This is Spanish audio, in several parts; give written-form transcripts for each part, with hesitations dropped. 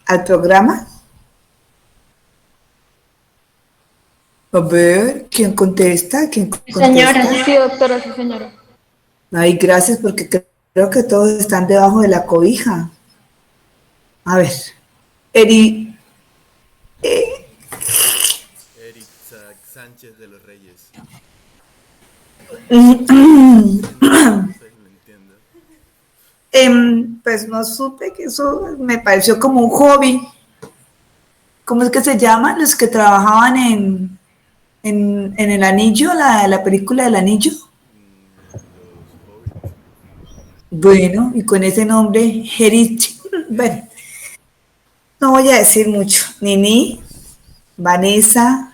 al programa? A ver, ¿quién contesta? ¿Quién Sí, señora. contesta? Sí, doctora, sí, señora. Ay, gracias, porque creo que todos están debajo de la cobija. A ver, Eri, Eric Sánchez de los Reyes. No sé si lo entiendo. pues no supe que eso me pareció como un hobby. ¿Cómo es que se llaman los que trabajaban en El Anillo, la película del Anillo? Los Hobbits. Bueno, y con ese nombre, Herich, bueno, no voy a decir mucho. Nini, Vanessa,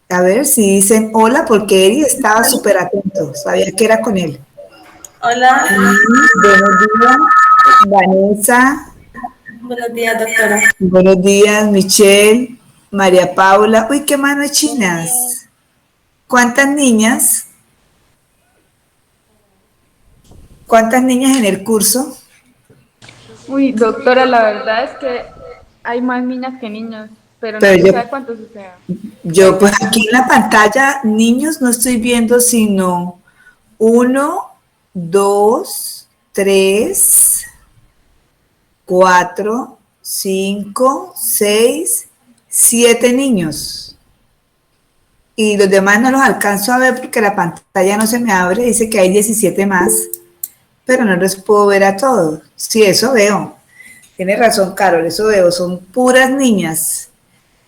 a ver si dicen hola, porque Eri estaba súper atento, sabía que era con él. Hola, Nini, buenos días. Vanessa, buenos días, doctora. buenos días, Michelle, María Paula. Uy, qué manos chinas. ¿Cuántas niñas? ¿Cuántas niñas en el curso? Uy, doctora, la verdad es que hay más niñas que niños, pero no Pero se yo, sabe cuántos sean. yo pues aquí en la pantalla, niños, no estoy viendo sino uno, dos, tres, cuatro, cinco, seis, siete niños. Y los demás no los alcanzo a ver porque la pantalla no se me abre, dice que hay 17 más, pero no los puedo ver a todos. Sí, eso veo. Tiene razón, Carol, eso veo, son puras niñas.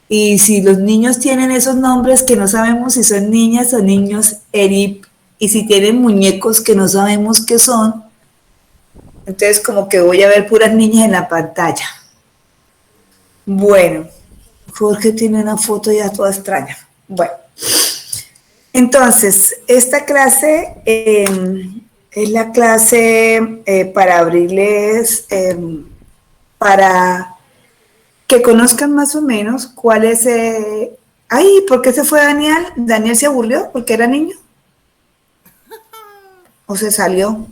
Y si los niños tienen esos nombres que no sabemos si son niñas o niños, Erip, y si tienen muñecos que no sabemos qué son, entonces como que voy a ver puras niñas en la pantalla. Bueno, Jorge tiene una foto ya toda extraña. Bueno, entonces, esta clase es la clase para abrirles, para que conozcan más o menos cuál es... ay, ¿por qué se fue Daniel? ¿Daniel se aburrió porque era niño? ¿O se salió?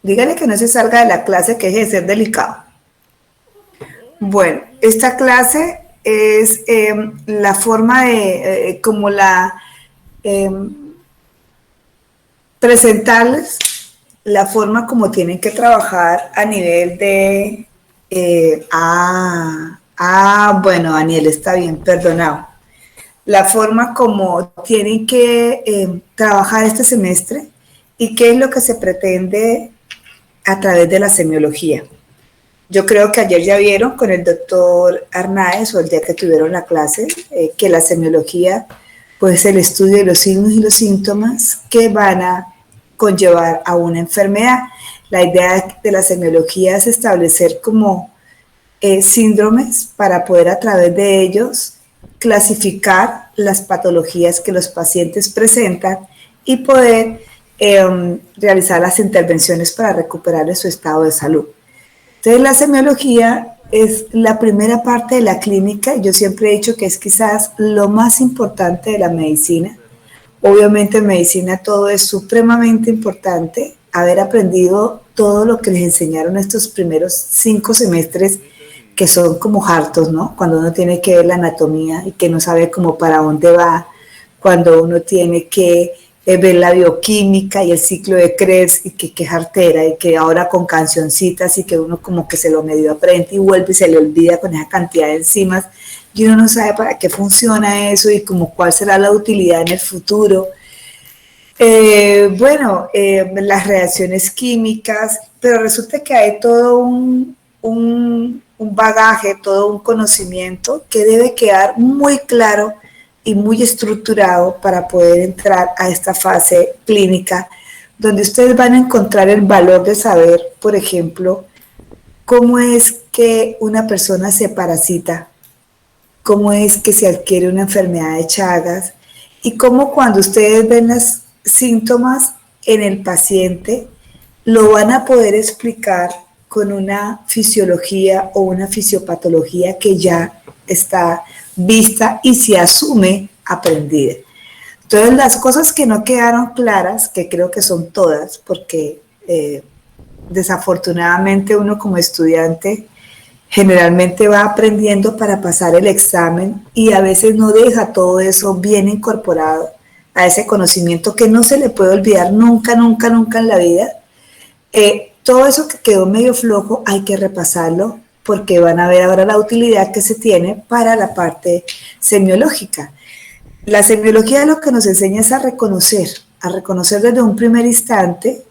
Dígale que no se salga de la clase, que deje de ser delicado. Bueno, esta clase es la forma de, como la... eh, presentarles la forma como tienen que trabajar a nivel de... bueno, Daniel, está bien, perdonado. La forma como tienen que trabajar este semestre y qué es lo que se pretende a través de la semiología. Yo creo que ayer ya vieron con el doctor Arnaez, o el día que tuvieron la clase, que la semiología pues es el estudio de los signos y los síntomas que van a conllevar a una enfermedad. La idea de la semiología es establecer como síndromes para poder a través de ellos clasificar las patologías que los pacientes presentan y poder realizar las intervenciones para recuperar su estado de salud. Entonces la semiología es la primera parte de la clínica. Yo siempre he dicho que es quizás lo más importante de la medicina. Obviamente en medicina todo es supremamente importante. Haber aprendido todo lo que les enseñaron estos primeros 5 semestres que son como hartos, ¿no? Cuando uno tiene que ver la anatomía y que no sabe cómo para dónde va, cuando uno tiene que ver la bioquímica y el ciclo de Krebs y que jartera y que ahora con cancioncitas y que uno como que se lo medio aprende y vuelve y se le olvida con esa cantidad de enzimas y uno no sabe para qué funciona eso y como cuál será la utilidad en el futuro. Las reacciones químicas, pero resulta que hay todo un bagaje, todo un conocimiento que debe quedar muy claro y muy estructurado para poder entrar a esta fase clínica, donde ustedes van a encontrar el valor de saber, por ejemplo, cómo es que una persona se parasita, cómo es que se adquiere una enfermedad de Chagas y cómo cuando ustedes ven los síntomas en el paciente, lo van a poder explicar con una fisiología o una fisiopatología que ya está vista y se asume aprendida. Entonces, las cosas que no quedaron claras, que creo que son todas, porque desafortunadamente uno como estudiante generalmente va aprendiendo para pasar el examen y a veces no deja todo eso bien incorporado a ese conocimiento que no se le puede olvidar nunca, nunca, nunca en la vida. Todo eso que quedó medio flojo hay que repasarlo porque van a ver ahora la utilidad que se tiene para la parte semiológica. La semiología lo que nos enseña es a reconocer desde un primer instante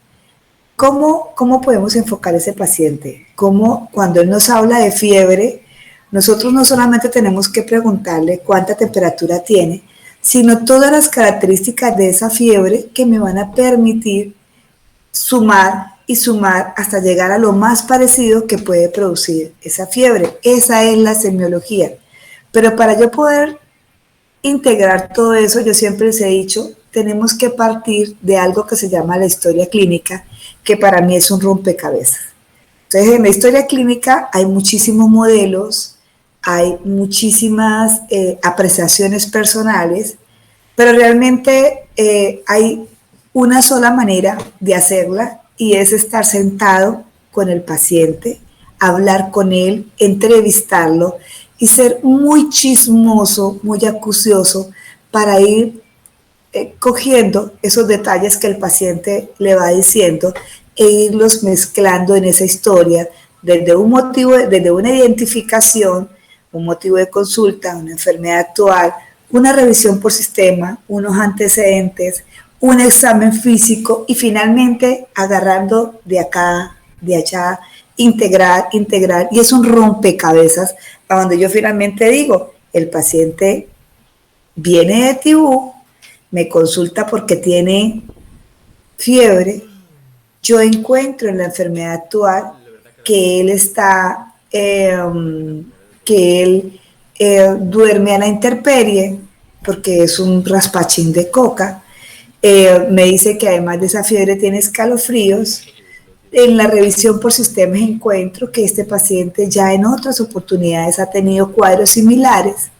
cómo podemos enfocar a ese paciente, cómo cuando él nos habla de fiebre, nosotros no solamente tenemos que preguntarle cuánta temperatura tiene, sino todas las características de esa fiebre que me van a permitir sumar y sumar hasta llegar a lo más parecido que puede producir esa fiebre. Esa es la semiología. Pero para yo poder integrar todo eso, yo siempre les he dicho, tenemos que partir de algo que se llama la historia clínica, que para mí es un rompecabezas. Entonces, en la historia clínica hay muchísimos modelos, hay muchísimas apreciaciones personales, pero realmente hay una sola manera de hacerla y es estar sentado con el paciente, hablar con él, entrevistarlo y ser muy chismoso, muy acucioso para ir cogiendo esos detalles que el paciente le va diciendo e irlos mezclando en esa historia desde un motivo, desde una identificación, un motivo de consulta, una enfermedad actual, una revisión por sistema, unos antecedentes, un examen físico y finalmente agarrando de acá, de allá, integrar, y es un rompecabezas a donde yo finalmente digo, el paciente viene de Tibú, me consulta porque tiene fiebre, yo encuentro en la enfermedad actual que él está, duerme a la intemperie porque es un raspachín de coca, me dice que además de esa fiebre tiene escalofríos. En la revisión por sistemas encuentro que este paciente ya en otras oportunidades ha tenido cuadros similares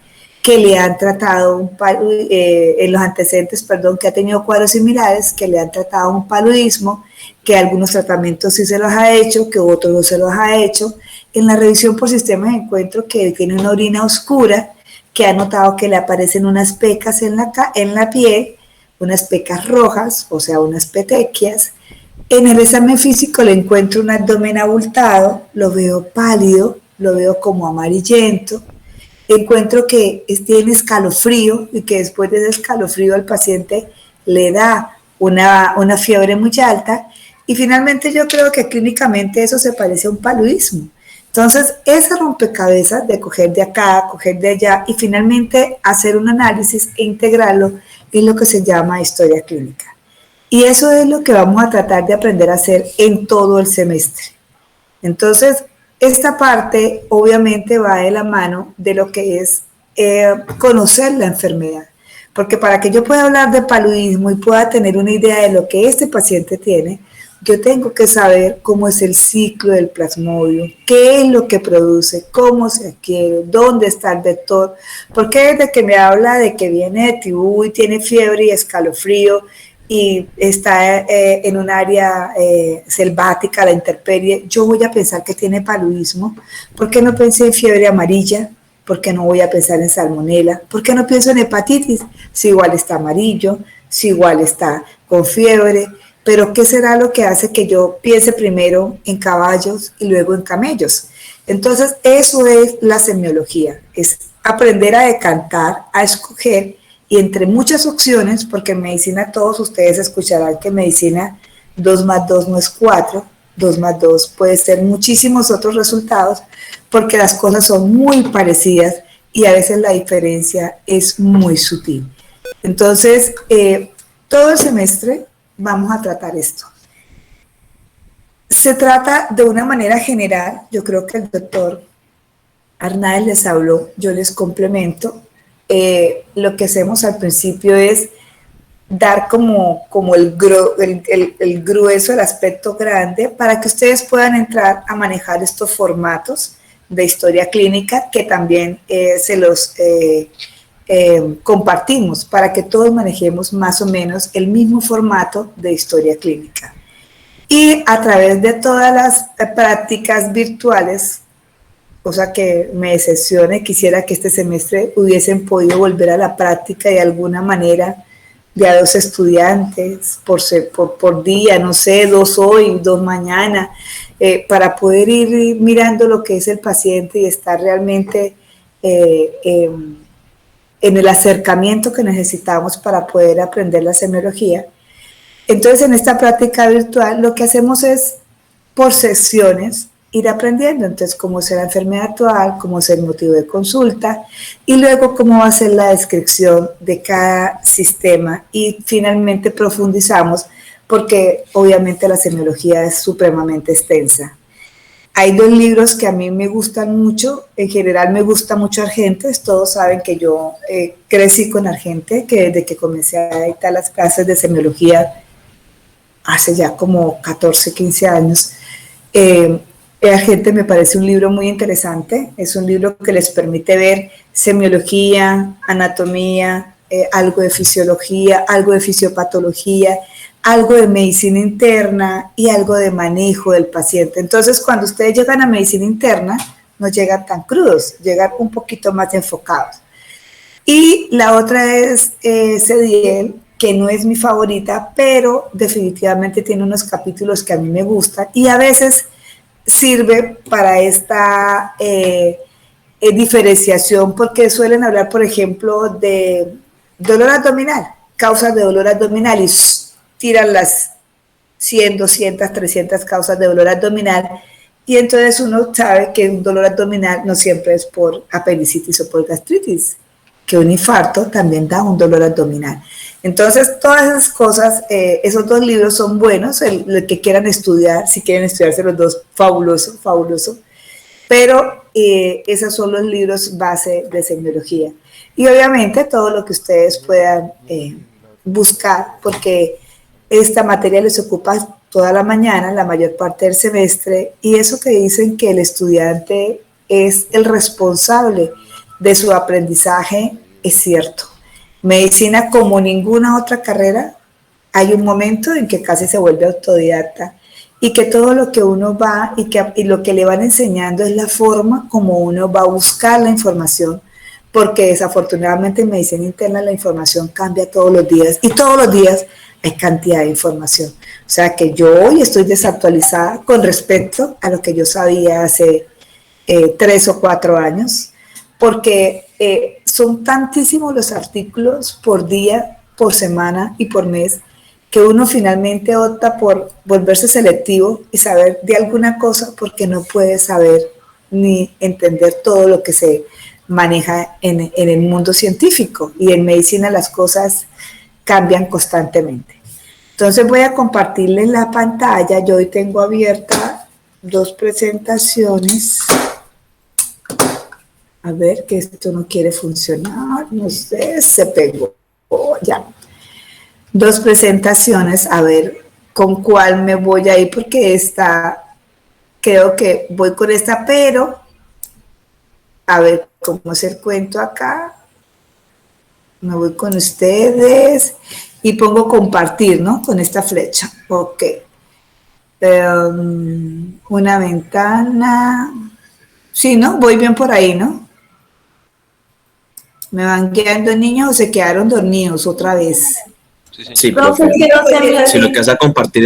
que le han tratado en los antecedentes, que ha tenido cuadros similares que le han tratado un paludismo, que algunos tratamientos sí se los ha hecho, que otros no se los ha hecho. En la revisión por sistemas encuentro que tiene una orina oscura, que ha notado que le aparecen unas pecas en la piel, unas pecas rojas, o sea, unas petequias. En el examen físico le encuentro un abdomen abultado, lo veo pálido, lo veo como amarillento, encuentro que tiene escalofrío y que después de ese escalofrío al paciente le da una fiebre muy alta y finalmente yo creo que clínicamente eso se parece a un paludismo. Entonces, ese rompecabezas de coger de acá, coger de allá y finalmente hacer un análisis e integrarlo es lo que se llama historia clínica. Y eso es lo que vamos a tratar de aprender a hacer en todo el semestre. Entonces, esta parte obviamente va de la mano de lo que es conocer la enfermedad. Porque para que yo pueda hablar de paludismo y pueda tener una idea de lo que este paciente tiene, yo tengo que saber cómo es el ciclo del plasmodio, qué es lo que produce, cómo se adquiere, dónde está el vector. Porque desde que me habla de que viene de Tibú y tiene fiebre y escalofrío, y está en un área selvática, la intemperie, yo voy a pensar que tiene paludismo. ¿Por qué no pensé en fiebre amarilla? ¿Por qué no voy a pensar en salmonela? ¿Por qué no pienso en hepatitis? Si igual está amarillo, si igual está con fiebre, pero ¿qué será lo que hace que yo piense primero en caballos y luego en camellos? Entonces, eso es la semiología, es aprender a decantar, a escoger, y entre muchas opciones, porque en medicina todos ustedes escucharán que en medicina 2 más 2 no es 4, 2 más 2 puede ser muchísimos otros resultados, porque las cosas son muy parecidas y a veces la diferencia es muy sutil. Entonces, todo el semestre vamos a tratar esto. Se trata de una manera general, yo creo que el doctor Arnáez les habló, yo les complemento. Lo que hacemos al principio es dar como el grueso, el aspecto grande, para que ustedes puedan entrar a manejar estos formatos de historia clínica que también se los compartimos para que todos manejemos más o menos el mismo formato de historia clínica. Y a través de todas las prácticas virtuales cosa que me decepciona y quisiera que este semestre hubiesen podido volver a la práctica de alguna manera, de a 2 estudiantes por día, no sé, 2 hoy, 2 mañana, para poder ir mirando lo que es el paciente y estar realmente en el acercamiento que necesitamos para poder aprender la semiología. Entonces, en esta práctica virtual lo que hacemos es, por sesiones, ir aprendiendo. Entonces, cómo es la enfermedad actual, cómo es el motivo de consulta, y luego cómo va a ser la descripción de cada sistema. Y finalmente profundizamos, porque obviamente la semiología es supremamente extensa. Hay 2 libros que a mí me gustan mucho. En general me gusta mucho Argentes. Todos saben que yo crecí con Argentes, que desde que comencé a dictar las clases de semiología hace ya como 14, 15 años. Argentes me parece un libro muy interesante. Es un libro que les permite ver semiología, anatomía, algo de fisiología, algo de fisiopatología, algo de medicina interna y algo de manejo del paciente. Entonces, cuando ustedes llegan a medicina interna, no llegan tan crudos, llegan un poquito más enfocados. Y la otra es Cediel, que no es mi favorita, pero definitivamente tiene unos capítulos que a mí me gustan y a veces sirve para esta diferenciación, porque suelen hablar, por ejemplo, de dolor abdominal, causas de dolor abdominal, y tiran las 100, 200, 300 causas de dolor abdominal, y entonces uno sabe que un dolor abdominal no siempre es por apendicitis o por gastritis, que un infarto también da un dolor abdominal. Entonces, todas esas cosas, esos 2 libros son buenos, el que quieran estudiar, si quieren estudiarse los 2, fabuloso, fabuloso, pero esos son los libros base de semiología. Y obviamente todo lo que ustedes puedan buscar, porque esta materia les ocupa toda la mañana, la mayor parte del semestre, y eso que dicen que el estudiante es el responsable de su aprendizaje es cierto. Medicina, como ninguna otra carrera, hay un momento en que casi se vuelve autodidacta y que todo lo que uno va y lo que le van enseñando es la forma como uno va a buscar la información, porque desafortunadamente en medicina interna la información cambia todos los días y todos los días hay cantidad de información. O sea que yo hoy estoy desactualizada con respecto a lo que yo sabía hace 3 o 4 años, porque son tantísimos los artículos por día, por semana y por mes, que uno finalmente opta por volverse selectivo y saber de alguna cosa, porque no puede saber ni entender todo lo que se maneja en el mundo científico, y en medicina las cosas cambian constantemente. Entonces voy a compartirles la pantalla. Yo hoy tengo abierta 2 presentaciones. A ver, que esto no quiere funcionar, no sé, se pegó, ya. 2 presentaciones, a ver con cuál me voy a ir, porque esta, creo que voy con esta, pero a ver cómo es el cuento acá. Me voy con ustedes y pongo compartir, ¿no? Con esta flecha, ok. Una ventana, sí, ¿no? Voy bien por ahí, ¿no? ¿Me van guiando niños o se quedaron dormidos otra vez? Sí, profe. Si lo que vas a compartir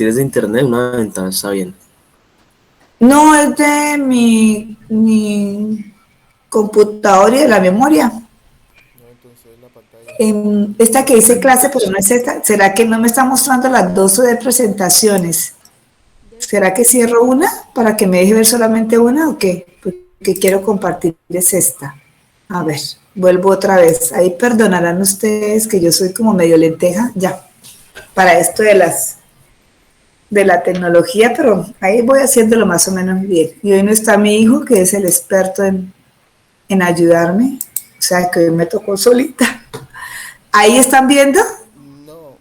es de internet, una ventana está bien. No, es de mi computador y de la memoria. No, entonces la pantalla. Esta que dice clase, pero no es esta. ¿Será que no me está mostrando las 12 de presentaciones? ¿Será que cierro una para que me deje ver solamente una o qué? Porque quiero compartirles esta. A ver, vuelvo otra vez. Ahí perdonarán ustedes que yo soy como medio lenteja, ya, para esto de la tecnología, pero ahí voy haciéndolo más o menos bien. Y hoy no está mi hijo, que es el experto en ayudarme, o sea que hoy me tocó solita. ¿Ahí están viendo? No,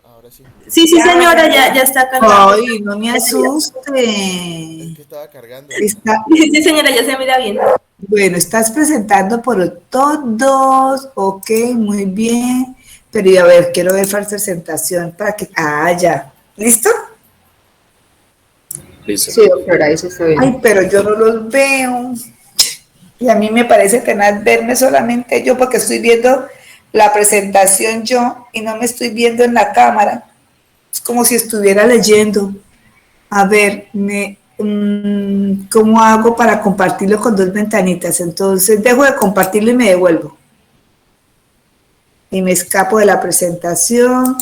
ahora sí. Sí, sí, señora, ya está cargando. Ay, no me asuste. Es que estaba cargando. Sí, señora, ya se mira bien. Bueno, estás presentando por todos, ok, muy bien, pero y a ver, quiero ver la presentación para que, ya, ¿listo? Listo. Sí, doctora, eso está bien. Ay, pero yo no los veo. Y a mí me parece tenaz verme solamente yo porque estoy viendo la presentación yo y no me estoy viendo en la cámara. Es como si estuviera leyendo. A ver, ¿cómo hago para compartirlo con dos ventanitas? Entonces dejo de compartirlo y me devuelvo. Y me escapo de la presentación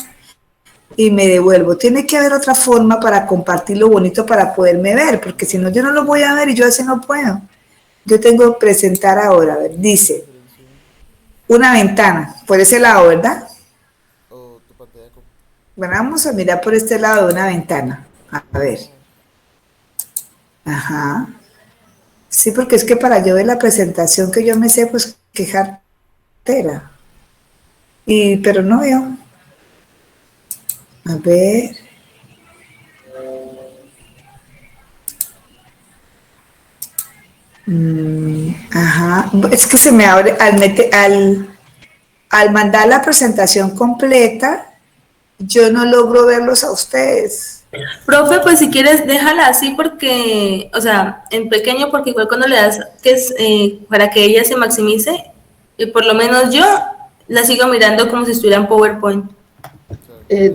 y me devuelvo. Tiene que haber otra forma para compartirlo bonito para poderme ver, porque si no yo no lo voy a ver y yo así no puedo. Yo tengo que presentar ahora, a ver, dice, una ventana, por ese lado, ¿verdad? Bueno, vamos a mirar por este lado de una ventana, a ver. Ajá. Sí, porque es que para yo ver la presentación que yo me sé, pues, qué jartera. Pero no veo. A ver. Ajá. Es que se me abre al mandar la presentación completa, yo no logro verlos a ustedes. Profe, pues si quieres déjala así porque, o sea, en pequeño, porque igual cuando le das que es para que ella se maximice, y por lo menos yo la sigo mirando como si estuviera en PowerPoint.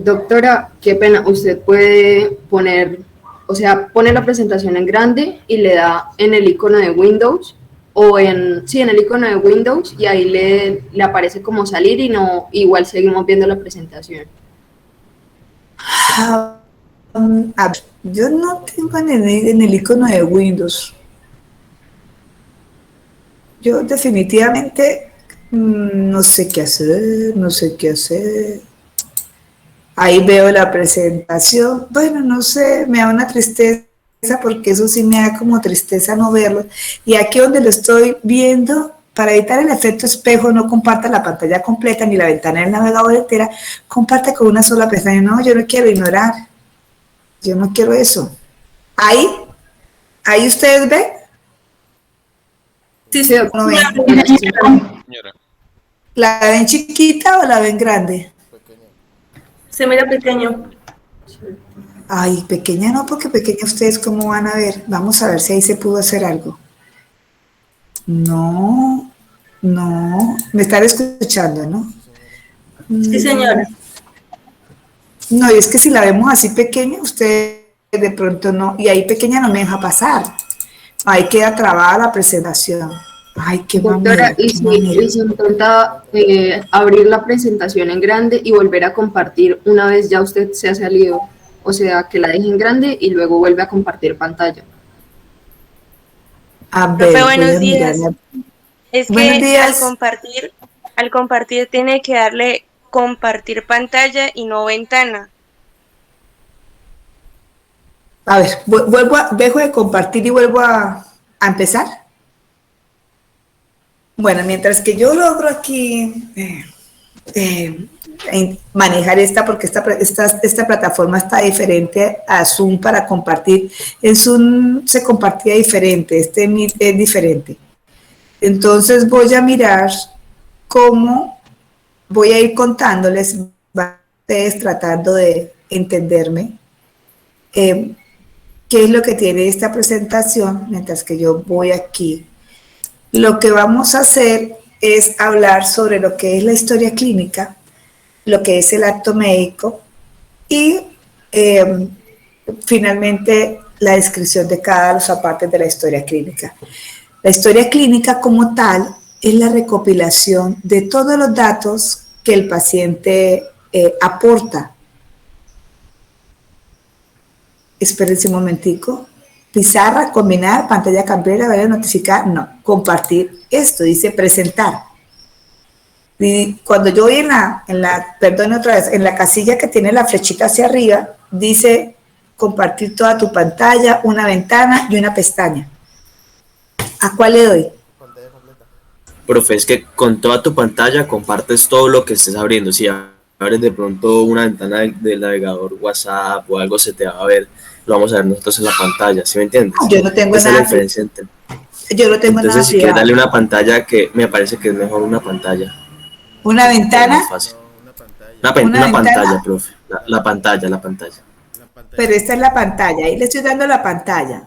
Doctora, qué pena, usted puede poner, o sea, pone la presentación en grande y le da en el icono de Windows en el icono de Windows y ahí le aparece como salir y no, igual seguimos viendo la presentación. Yo no tengo en el icono de Windows. Yo definitivamente no sé qué hacer, no sé qué hacer. Ahí veo la presentación. Bueno, no sé, me da una tristeza porque eso sí me da como tristeza no verlo. Y aquí donde lo estoy viendo, para evitar el efecto espejo, no comparta la pantalla completa ni la ventana del navegador entera, comparte con una sola pestaña. No, yo no quiero ignorar. Yo no quiero eso. Ahí ustedes ven. Sí, sí, ¿No ven? Señora, ¿La ven chiquita o la ven grande? se mira pequeño. Ay, pequeña no, porque pequeña ustedes cómo van a ver. Vamos a ver si ahí se pudo hacer algo. No, me están escuchando, ¿no? Sí, señora. No, y es que si la vemos así pequeña, usted de pronto no, y ahí pequeña no me deja pasar. Ahí queda trabada la presentación. Ay, qué Doctora, mamera, y si intenta abrir la presentación en grande y volver a compartir una vez ya usted se ha salido, o sea, que la deje en grande y luego vuelve a compartir pantalla. A ver, Profe, voy buenos a días. mirar. Es Buenos que días. al compartir tiene que darle compartir pantalla y no ventana. A ver, dejo de compartir y vuelvo a empezar. Bueno, mientras que yo logro aquí manejar porque esta plataforma está diferente a Zoom para compartir. En Zoom se compartía diferente, este Meet es diferente. Entonces voy a mirar cómo voy a ir contándoles, ustedes tratando de entenderme, qué es lo que tiene esta presentación, mientras que yo voy aquí. Lo que vamos a hacer es hablar sobre lo que es la historia clínica, lo que es el acto médico y finalmente la descripción de cada de las partes de la historia clínica. La historia clínica como tal es la recopilación de todos los datos que el paciente aporta. Espérense un momentico. Pizarra, combinar, pantalla cambiar, ver, notificar, no, compartir. Esto dice presentar. Y cuando yo voy en la casilla que tiene la flechita hacia arriba, dice compartir toda tu pantalla, una ventana y una pestaña. ¿A cuál le doy? Profe, es que con toda tu pantalla compartes todo lo que estés abriendo. Si abres de pronto una ventana del navegador, WhatsApp o algo, se te va a ver. Lo vamos a ver nosotros en la pantalla, ¿sí me entiendes? Yo no tengo Esa nada. Es la diferencia entre... Yo no tengo Entonces, nada. si quieres darle una pantalla, que me parece que es mejor una pantalla. ¿Una ventana? Es fácil. una pantalla. Una ¿Una ventana? pantalla, profe. La pantalla. La pantalla pero esta es la pantalla, ahí le estoy dando la pantalla.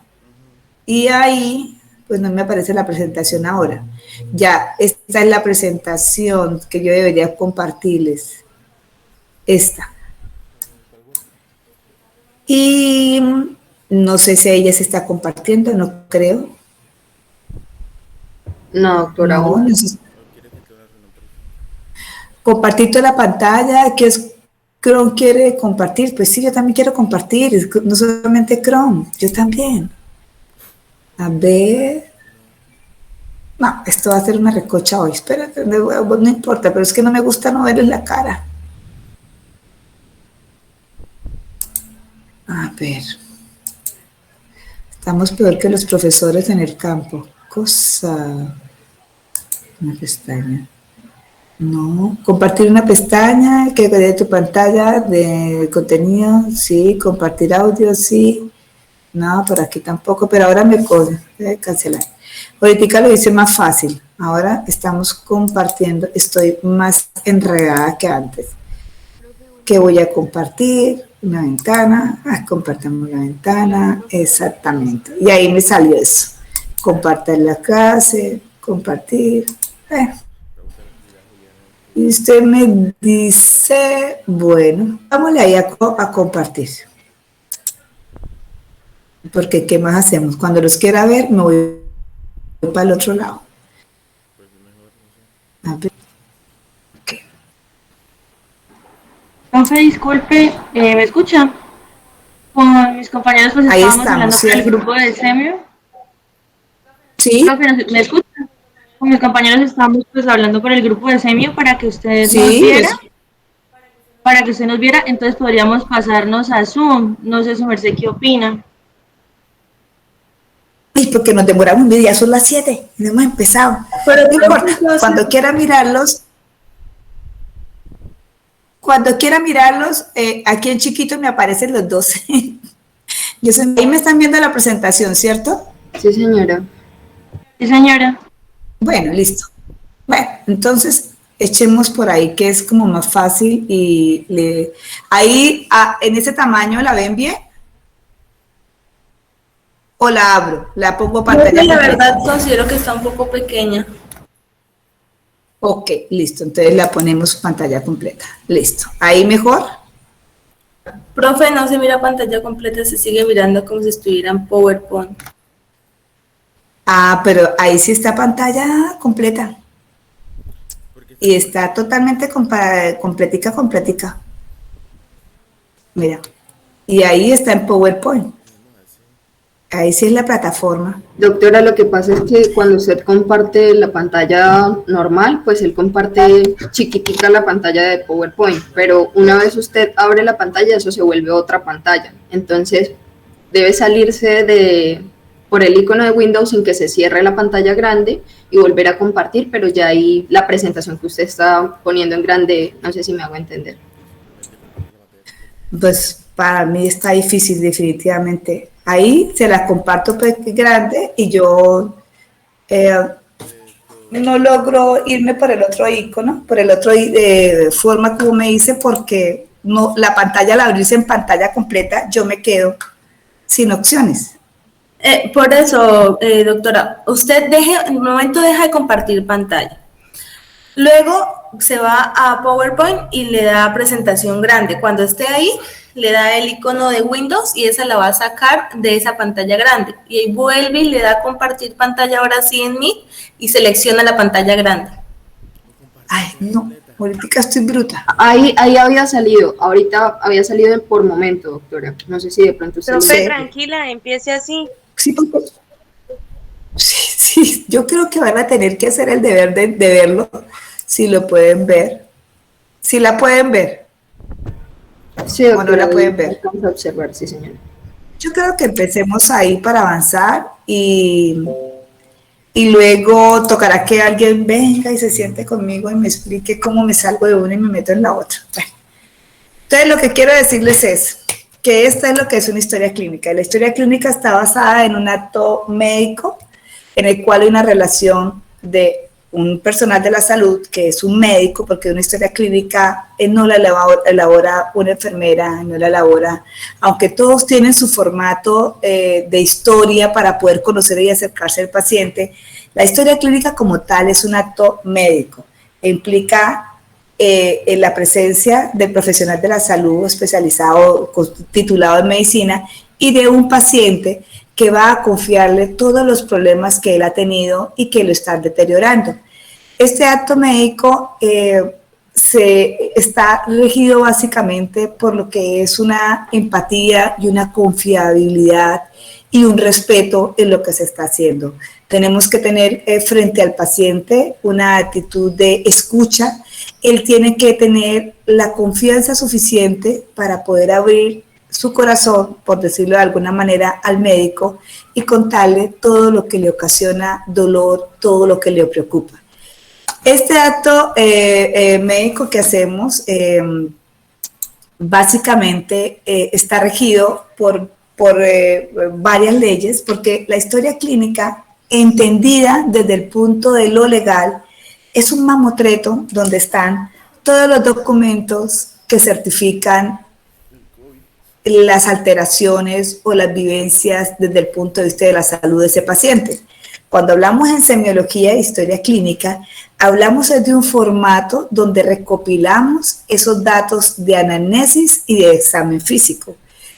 Y ahí, pues no me aparece la presentación ahora. Ya, esta es la presentación que yo debería compartirles. Esta. Y no sé si ella se está compartiendo, no creo. No, doctora. No, no sé. Compartir toda la pantalla, que es Chrome quiere compartir. Pues sí, yo también quiero compartir, no solamente Chrome, yo también. A ver. No, esto va a ser una recocha hoy. Espérate, no importa, pero es que no me gusta no verles la cara. A ver. Estamos peor que los profesores en el campo. Cosa. Una pestaña. No. Compartir una pestaña que de tu pantalla de contenido. Sí. Compartir audio. Sí. No, por aquí tampoco, pero ahora me cancelar. Ahorita lo hice más fácil. Ahora estamos compartiendo. Estoy más enredada que antes. ¿Qué voy a compartir? Una ventana. Compartamos la ventana. Exactamente. Y ahí me salió eso. Compartir la clase. Compartir. Y usted me dice, bueno, vámonos ahí a compartir. Porque ¿qué más hacemos? Cuando los quiera ver, me voy para el otro lado. A ver. Okay. Profe, disculpe, ¿me escucha? Con mis compañeros pues Ahí estábamos hablando ¿sí? con el grupo de SEMIO. ¿Sí? Profe, ¿me escucha? Con mis compañeros estábamos pues hablando por el grupo de SEMIO para que usted Sí, nos viera. Para que usted nos viera, entonces podríamos pasarnos a Zoom. No sé, su merced, ¿qué opina? Y porque nos demoramos ya son las 7, no hemos empezado. Pero no importa, cuando quiera mirarlos, aquí en chiquito me aparecen los 12. Ahí me están viendo la presentación, ¿cierto? Sí, señora. Sí, señora. Bueno, listo. Bueno, entonces echemos por ahí, que es como más fácil y ahí en ese tamaño la ven bien. ¿O la abro? ¿La pongo pantalla? La verdad considero que está un poco pequeña. Ok, listo. Entonces la ponemos pantalla completa. Listo. ¿Ahí mejor? Profe, no se mira pantalla completa, se sigue mirando como si estuviera en PowerPoint. Pero ahí sí está pantalla completa. Y está totalmente completica. Mira. Y ahí está en PowerPoint. Ahí sí es la plataforma. Doctora, lo que pasa es que cuando usted comparte la pantalla normal, pues él comparte chiquitica la pantalla de PowerPoint, pero una vez usted abre la pantalla, eso se vuelve otra pantalla. Entonces, debe salirse por el icono de Windows sin que se cierre la pantalla grande y volver a compartir, pero ya ahí la presentación que usted está poniendo en grande, no sé si me hago entender. Pues para mí está difícil definitivamente. Ahí se las comparto grande y yo no logro irme por el otro icono, por el otro forma como me dice, porque no, la pantalla al abrirse en pantalla completa, yo me quedo sin opciones. Por eso, doctora, usted en un momento deja de compartir pantalla. Luego se va a PowerPoint y le da presentación grande. Cuando esté ahí, le da el icono de Windows y esa la va a sacar de esa pantalla grande. Y ahí vuelve y le da compartir pantalla ahora sí en Meet y selecciona la pantalla grande. Ay, no, ahorita estoy bruta. Ahí había salido, ahorita había salido por momento, doctora. No sé si de pronto usted... Profe, tranquila, empiece así. Sí, porque... Sí, yo creo que van a tener que hacer el deber de verlo, si lo pueden ver. Si la pueden ver. Sí, o no la pueden ver. Vamos a observar, sí, señora. Yo creo que empecemos ahí para avanzar y luego tocará que alguien venga y se siente conmigo y me explique cómo me salgo de una y me meto en la otra. Bueno, entonces lo que quiero decirles es que esta es lo que es una historia clínica. La historia clínica está basada en un acto médico en el cual hay una relación de un personal de la salud, que es un médico, porque una historia clínica no la elabora una enfermera, no la elabora, aunque todos tienen su formato de historia para poder conocer y acercarse al paciente, la historia clínica como tal es un acto médico, implica en la presencia del profesional de la salud especializado, titulado en medicina, y de un paciente que va a confiarle todos los problemas que él ha tenido y que lo están deteriorando. Este acto médico está regido básicamente por lo que es una empatía y una confiabilidad y un respeto en lo que se está haciendo. Tenemos que tener frente al paciente una actitud de escucha. Él tiene que tener la confianza suficiente para poder abrir su corazón, por decirlo de alguna manera, al médico y contarle todo lo que le ocasiona dolor, todo lo que le preocupa. Este acto médico que hacemos básicamente está regido por varias leyes, porque la historia clínica, entendida desde el punto de lo legal, es un mamotreto donde están todos los documentos que certifican las alteraciones o las vivencias desde el punto de vista de la salud de ese paciente. Cuando hablamos en semiología e historia clínica, hablamos de un formato donde recopilamos esos datos de anamnesis y de examen físico.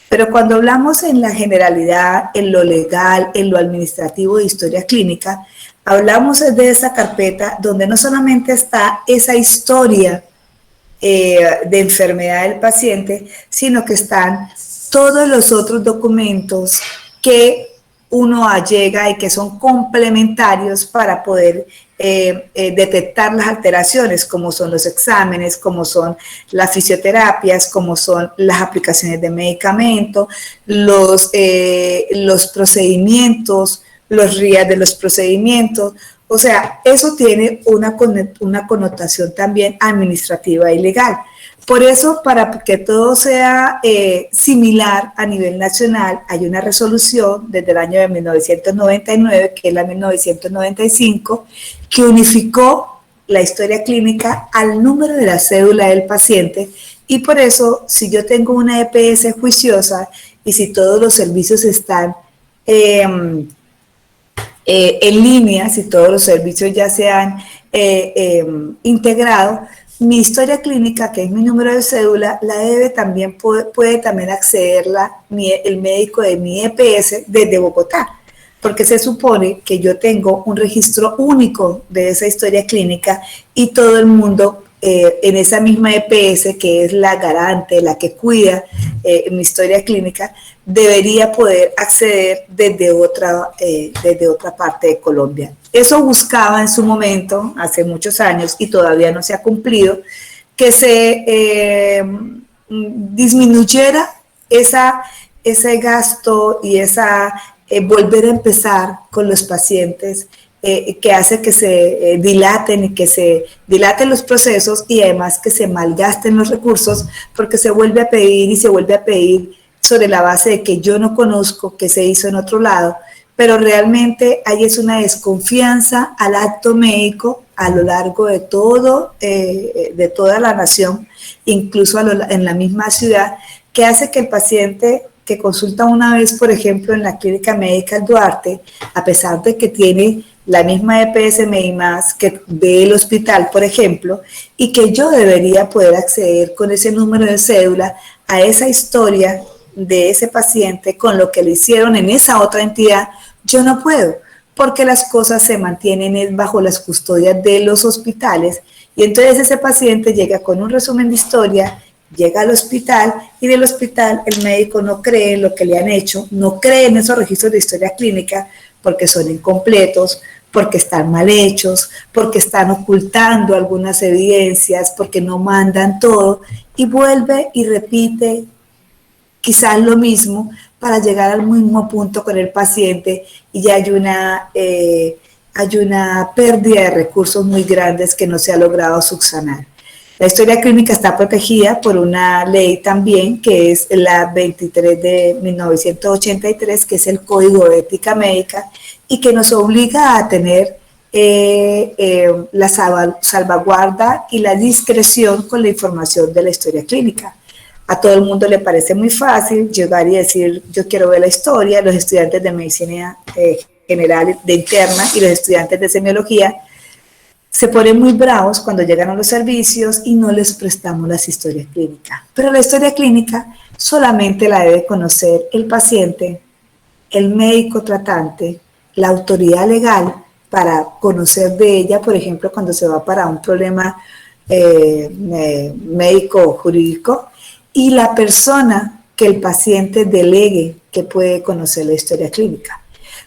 Pero cuando hablamos en la generalidad, en lo legal, en lo administrativo de historia clínica, hablamos de esa carpeta donde no solamente está esa historia de enfermedad del paciente, sino que están todos los otros documentos que uno allega y que son complementarios para poder detectar las alteraciones, como son los exámenes, como son las fisioterapias, como son las aplicaciones de medicamentos, los procedimientos, los RIAs de los procedimientos. O sea, eso tiene una connotación también administrativa y legal. Por eso, para que todo sea similar a nivel nacional, hay una resolución desde el año de 1999, que es la 1995, que unificó la historia clínica al número de la cédula del paciente, y por eso, si yo tengo una EPS juiciosa y si todos los servicios están en línea, si todos los servicios ya se han integrado, mi historia clínica, que es mi número de cédula, la debe también, puede también accederla el médico de mi EPS desde Bogotá, porque se supone que yo tengo un registro único de esa historia clínica y todo el mundo en esa misma EPS, que es la garante, la que cuida mi historia clínica, debería poder acceder desde otra parte de Colombia. Eso buscaba en su momento, hace muchos años, y todavía no se ha cumplido, que se disminuyera ese gasto y volver a empezar con los pacientes, que hace que se dilaten y que se dilaten los procesos, y además que se malgasten los recursos, porque se vuelve a pedir y se vuelve a pedir sobre la base de que yo no conozco qué se hizo en otro lado, pero realmente ahí es una desconfianza al acto médico a lo largo de toda la nación, incluso en la misma ciudad, que hace que el paciente que consulta una vez, por ejemplo, en la Clínica Médica Duarte, a pesar de que tiene la misma EPS MEDIMAS que ve el hospital, por ejemplo, y que yo debería poder acceder con ese número de cédula a esa historia de ese paciente con lo que le hicieron en esa otra entidad, yo no puedo, porque las cosas se mantienen bajo las custodias de los hospitales, y entonces ese paciente llega con un resumen de historia, llega al hospital, y del hospital el médico no cree en lo que le han hecho, no cree en esos registros de historia clínica, porque son incompletos, porque están mal hechos, porque están ocultando algunas evidencias, porque no mandan todo, y vuelve y repite quizás lo mismo para llegar al mismo punto con el paciente, y ya hay una pérdida de recursos muy grandes que no se ha logrado subsanar. La historia clínica está protegida por una ley también, que es la 23 de 1983, que es el Código de Ética Médica, y que nos obliga a tener la salvaguarda y la discreción con la información de la historia clínica. A todo el mundo le parece muy fácil llegar y decir, yo quiero ver la historia. Los estudiantes de medicina general de interna y los estudiantes de semiología se ponen muy bravos cuando llegan a los servicios y no les prestamos las historias clínicas. Pero la historia clínica solamente la debe conocer el paciente, el médico tratante, la autoridad legal, para conocer de ella, por ejemplo, cuando se va para un problema médico o jurídico, y la persona que el paciente delegue que puede conocer la historia clínica.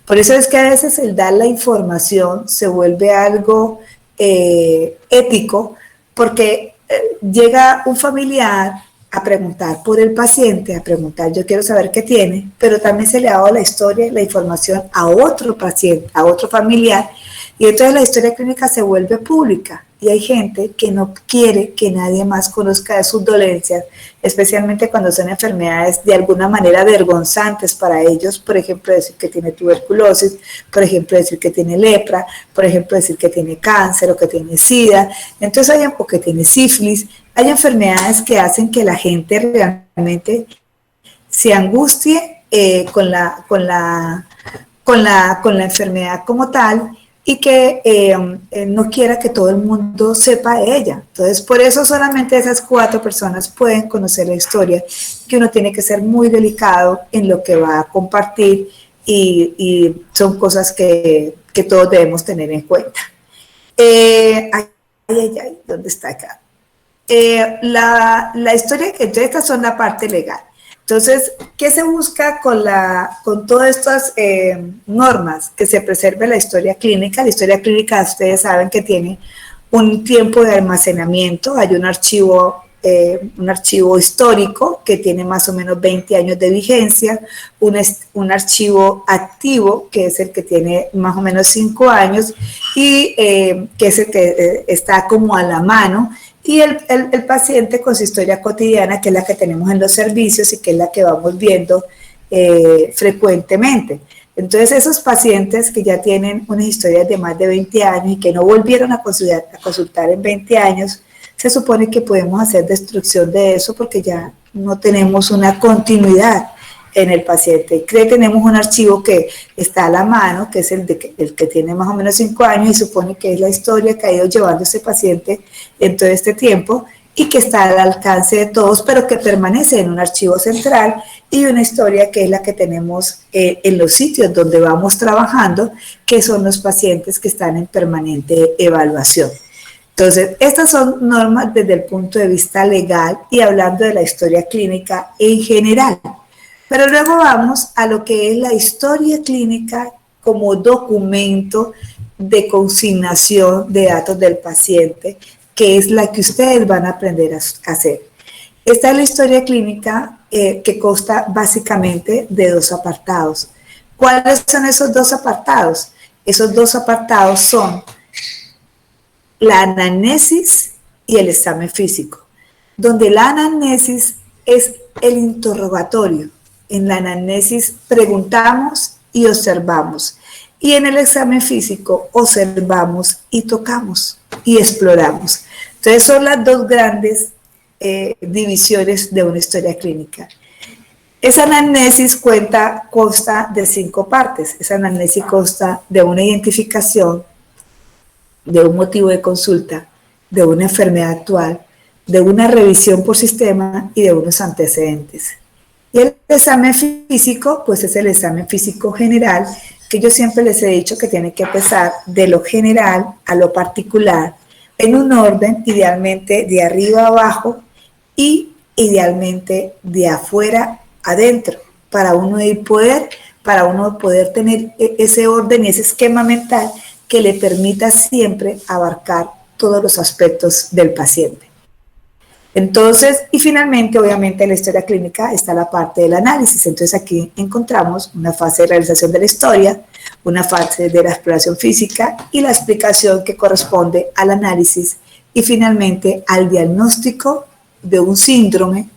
Por eso es que a veces el dar la información se vuelve algo ético, porque llega un familiar a preguntar por el paciente, a preguntar, yo quiero saber qué tiene, pero también se le ha dado la historia, la información a otro paciente, a otro familiar, y entonces la historia clínica se vuelve pública, y hay gente que no quiere que nadie más conozca de sus dolencias, especialmente cuando son enfermedades de alguna manera vergonzantes para ellos, por ejemplo, decir que tiene tuberculosis, por ejemplo, decir que tiene lepra, por ejemplo, decir que tiene cáncer o que tiene sida, entonces o que tiene sífilis. Hay enfermedades que hacen que la gente realmente se angustie con la enfermedad como tal, y que no quiera que todo el mundo sepa de ella. Entonces, por eso solamente esas 4 personas pueden conocer la historia, que uno tiene que ser muy delicado en lo que va a compartir, y son cosas que todos debemos tener en cuenta. ¿Dónde está acá? La historia, entonces estas son la parte legal. Entonces, ¿qué se busca con todas estas normas? Que se preserve la historia clínica. La historia clínica, ustedes saben que tiene un tiempo de almacenamiento. Hay un archivo histórico que tiene más o menos 20 años de vigencia, un archivo activo que es el que tiene más o menos 5 años y que es el que está como a la mano, y el paciente con su historia cotidiana, que es la que tenemos en los servicios y que es la que vamos viendo frecuentemente. Entonces, esos pacientes que ya tienen unas historias de más de 20 años y que no volvieron a consultar en 20 años, se supone que podemos hacer destrucción de eso porque ya no tenemos una continuidad en el paciente. Tenemos un archivo que está a la mano, que es el que tiene más o menos 5 años, y supone que es la historia que ha ido llevando ese paciente en todo este tiempo y que está al alcance de todos, pero que permanece en un archivo central, y una historia que es la que tenemos en los sitios donde vamos trabajando, que son los pacientes que están en permanente evaluación. Entonces, estas son normas desde el punto de vista legal y hablando de la historia clínica en general. Pero luego vamos a lo que es la historia clínica como documento de consignación de datos del paciente, que es la que ustedes van a aprender a hacer. Esta es la historia clínica que consta básicamente de 2 apartados. ¿Cuáles son esos 2 apartados? Esos 2 apartados son la anamnesis y el examen físico, donde la anamnesis es el interrogatorio. En la anamnesis preguntamos y observamos, y en el examen físico observamos y tocamos y exploramos. Entonces son las 2 grandes divisiones de una historia clínica. Esa anamnesis consta de 5 partes. Esa anamnesis consta de una identificación, de un motivo de consulta, de una enfermedad actual, de una revisión por sistema y de unos antecedentes. Y el examen físico, pues es el examen físico general, que yo siempre les he dicho que tiene que empezar de lo general a lo particular, en un orden, idealmente de arriba a abajo y idealmente de afuera adentro, para uno poder tener ese orden y ese esquema mental que le permita siempre abarcar todos los aspectos del paciente. Entonces, y finalmente, obviamente, en la historia clínica está la parte del análisis. Entonces, aquí encontramos una fase de realización de la historia, una fase de la exploración física y la explicación que corresponde al análisis, y finalmente al diagnóstico de un síndrome,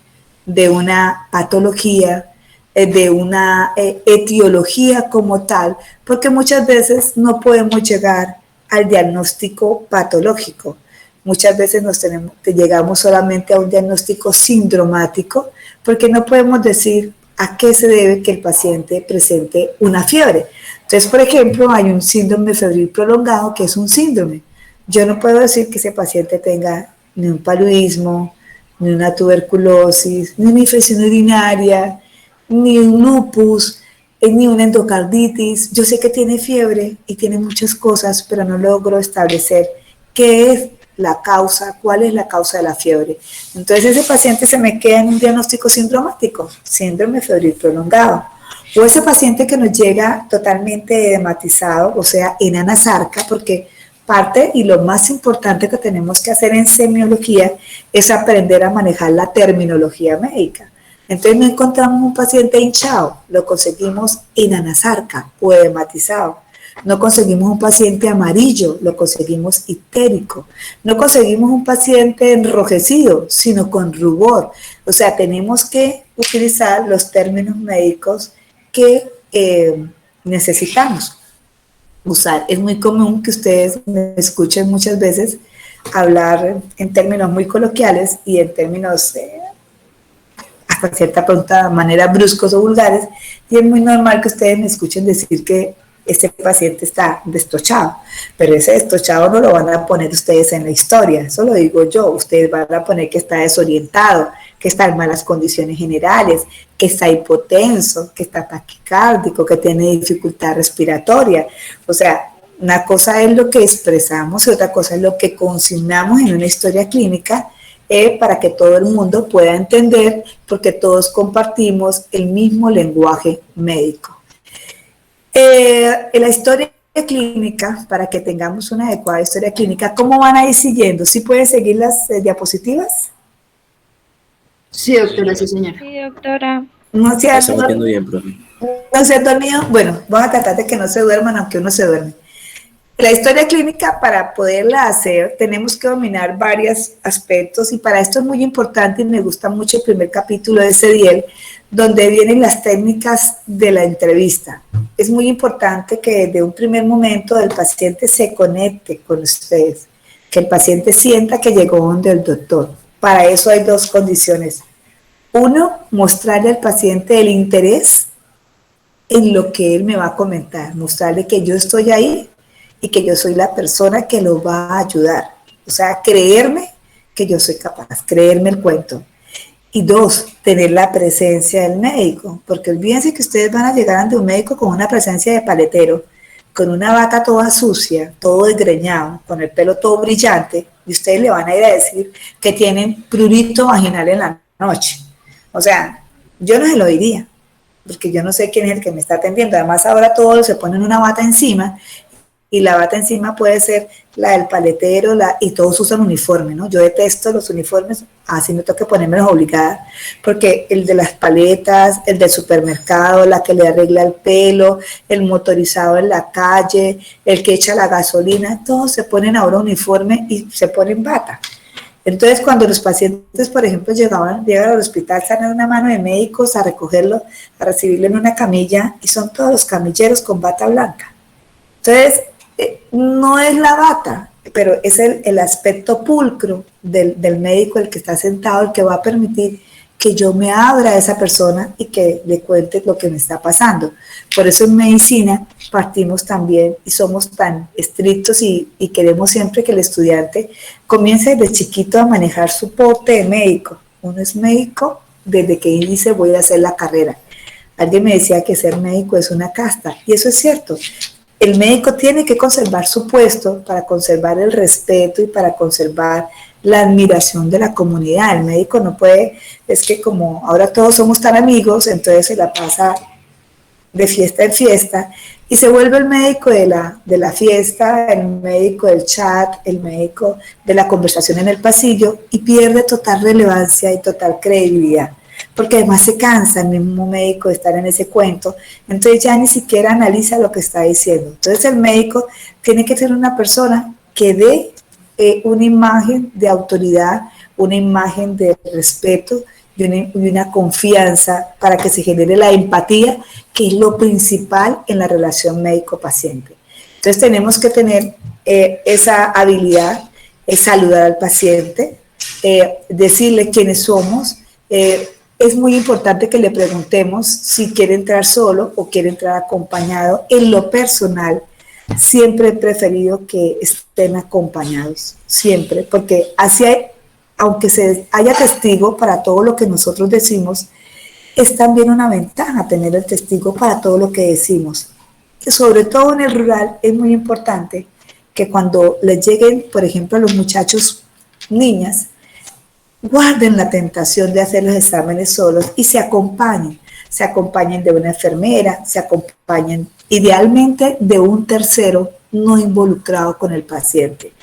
de una patología, de una etiología como tal, porque muchas veces no podemos llegar al diagnóstico patológico. Muchas veces llegamos solamente a un diagnóstico sindromático porque no podemos decir a qué se debe que el paciente presente una fiebre. Entonces, por ejemplo, hay un síndrome febril prolongado que es un síndrome. Yo no puedo decir que ese paciente tenga ni un paludismo, ni una tuberculosis, ni una infección urinaria, ni un lupus, ni una endocarditis. Yo sé que tiene fiebre y tiene muchas cosas, pero no logro establecer qué es la causa, cuál es la causa de la fiebre. Entonces ese paciente se me queda en un diagnóstico sindromático, síndrome febril prolongado. O ese paciente que nos llega totalmente edematizado, o sea, en anasarca, porque parte y lo más importante que tenemos que hacer en semiología es aprender a manejar la terminología médica. Entonces no encontramos un paciente hinchado, lo conseguimos en anasarca o edematizado. No conseguimos un paciente amarillo, lo conseguimos ictérico. No conseguimos un paciente enrojecido, sino con rubor. O sea, tenemos que utilizar los términos médicos que necesitamos usar. Es muy común que ustedes me escuchen muchas veces hablar en términos muy coloquiales y en términos hasta cierta manera bruscos o vulgares, y es muy normal que ustedes me escuchen decir que este paciente está destochado, pero ese destochado no lo van a poner ustedes en la historia, eso lo digo yo. Ustedes van a poner que está desorientado, que está en malas condiciones generales, que está hipotenso, que está taquicárdico, que tiene dificultad respiratoria. O sea, una cosa es lo que expresamos y otra cosa es lo que consignamos en una historia clínica para que todo el mundo pueda entender, porque todos compartimos el mismo lenguaje médico. En la historia clínica, para que tengamos una adecuada historia clínica, ¿cómo van a ir siguiendo? ¿Sí pueden seguir las diapositivas? Sí, doctora, sí, señora. Sí, doctora. No se han Estamos viendo bien, profe. ¿No se han dormido? Bueno, vamos a tratar de que no se duerman, aunque uno se duerme. La historia clínica, para poderla hacer, tenemos que dominar varios aspectos, y para esto es muy importante, y me gusta mucho el primer capítulo de CEDIEL, donde vienen las técnicas de la entrevista. Es muy importante que desde un primer momento el paciente se conecte con ustedes, que el paciente sienta que llegó donde el doctor. Para eso hay dos condiciones. Uno, mostrarle al paciente el interés en lo que él me va a comentar, mostrarle que yo estoy ahí y que yo soy la persona que lo va a ayudar. O sea, creerme que yo soy capaz, creerme el cuento. Y dos, tener la presencia del médico, porque olvídense que ustedes van a llegar ante un médico con una presencia de paletero, con una bata toda sucia, todo desgreñado, con el pelo todo brillante, y ustedes le van a ir a decir que tienen prurito vaginal en la noche. O sea, yo no se lo diría, porque yo no sé quién es el que me está atendiendo. Además, ahora todos se ponen una bata encima, y la bata encima puede ser la del paletero, y todos usan uniforme, ¿no? Yo detesto los uniformes, así me toca ponérmelos obligada, porque el de las paletas, el del supermercado, la que le arregla el pelo, el motorizado en la calle, el que echa la gasolina, todos se ponen ahora uniforme y se ponen bata. Entonces, cuando los pacientes, por ejemplo, llegan al hospital, salen una mano de médicos a recogerlo, a recibirlo en una camilla, y son todos los camilleros con bata blanca. Entonces, no es la bata, pero es el aspecto pulcro del médico, el que está sentado, el que va a permitir que yo me abra a esa persona y que le cuente lo que me está pasando. Por eso en medicina partimos también y somos tan estrictos y queremos siempre que el estudiante comience desde chiquito a manejar su porte de médico. Uno es médico desde que dice voy a hacer la carrera. Alguien me decía que ser médico es una casta, y eso es cierto. El médico tiene que conservar su puesto para conservar el respeto y para conservar la admiración de la comunidad. El médico no puede, es que como ahora todos somos tan amigos, entonces se la pasa de fiesta en fiesta y se vuelve el médico de la fiesta, el médico del chat, el médico de la conversación en el pasillo, y pierde total relevancia y total credibilidad. Porque además se cansa el mismo médico de estar en ese cuento, entonces ya ni siquiera analiza lo que está diciendo. Entonces el médico tiene que ser una persona que dé una imagen de autoridad, una imagen de respeto y una confianza para que se genere la empatía, que es lo principal en la relación médico-paciente. Entonces tenemos que tener esa habilidad, es saludar al paciente, decirle quiénes somos. Es muy importante que le preguntemos si quiere entrar solo o quiere entrar acompañado. En lo personal, siempre he preferido que estén acompañados, siempre, porque así aunque se haya testigo para todo lo que nosotros decimos, es también una ventaja tener el testigo para todo lo que decimos. Sobre todo en el rural es muy importante que cuando les lleguen, por ejemplo, a los muchachos, niñas, guarden la tentación de hacer los exámenes solos y se acompañen de una enfermera, se acompañen idealmente de un tercero no involucrado con el paciente.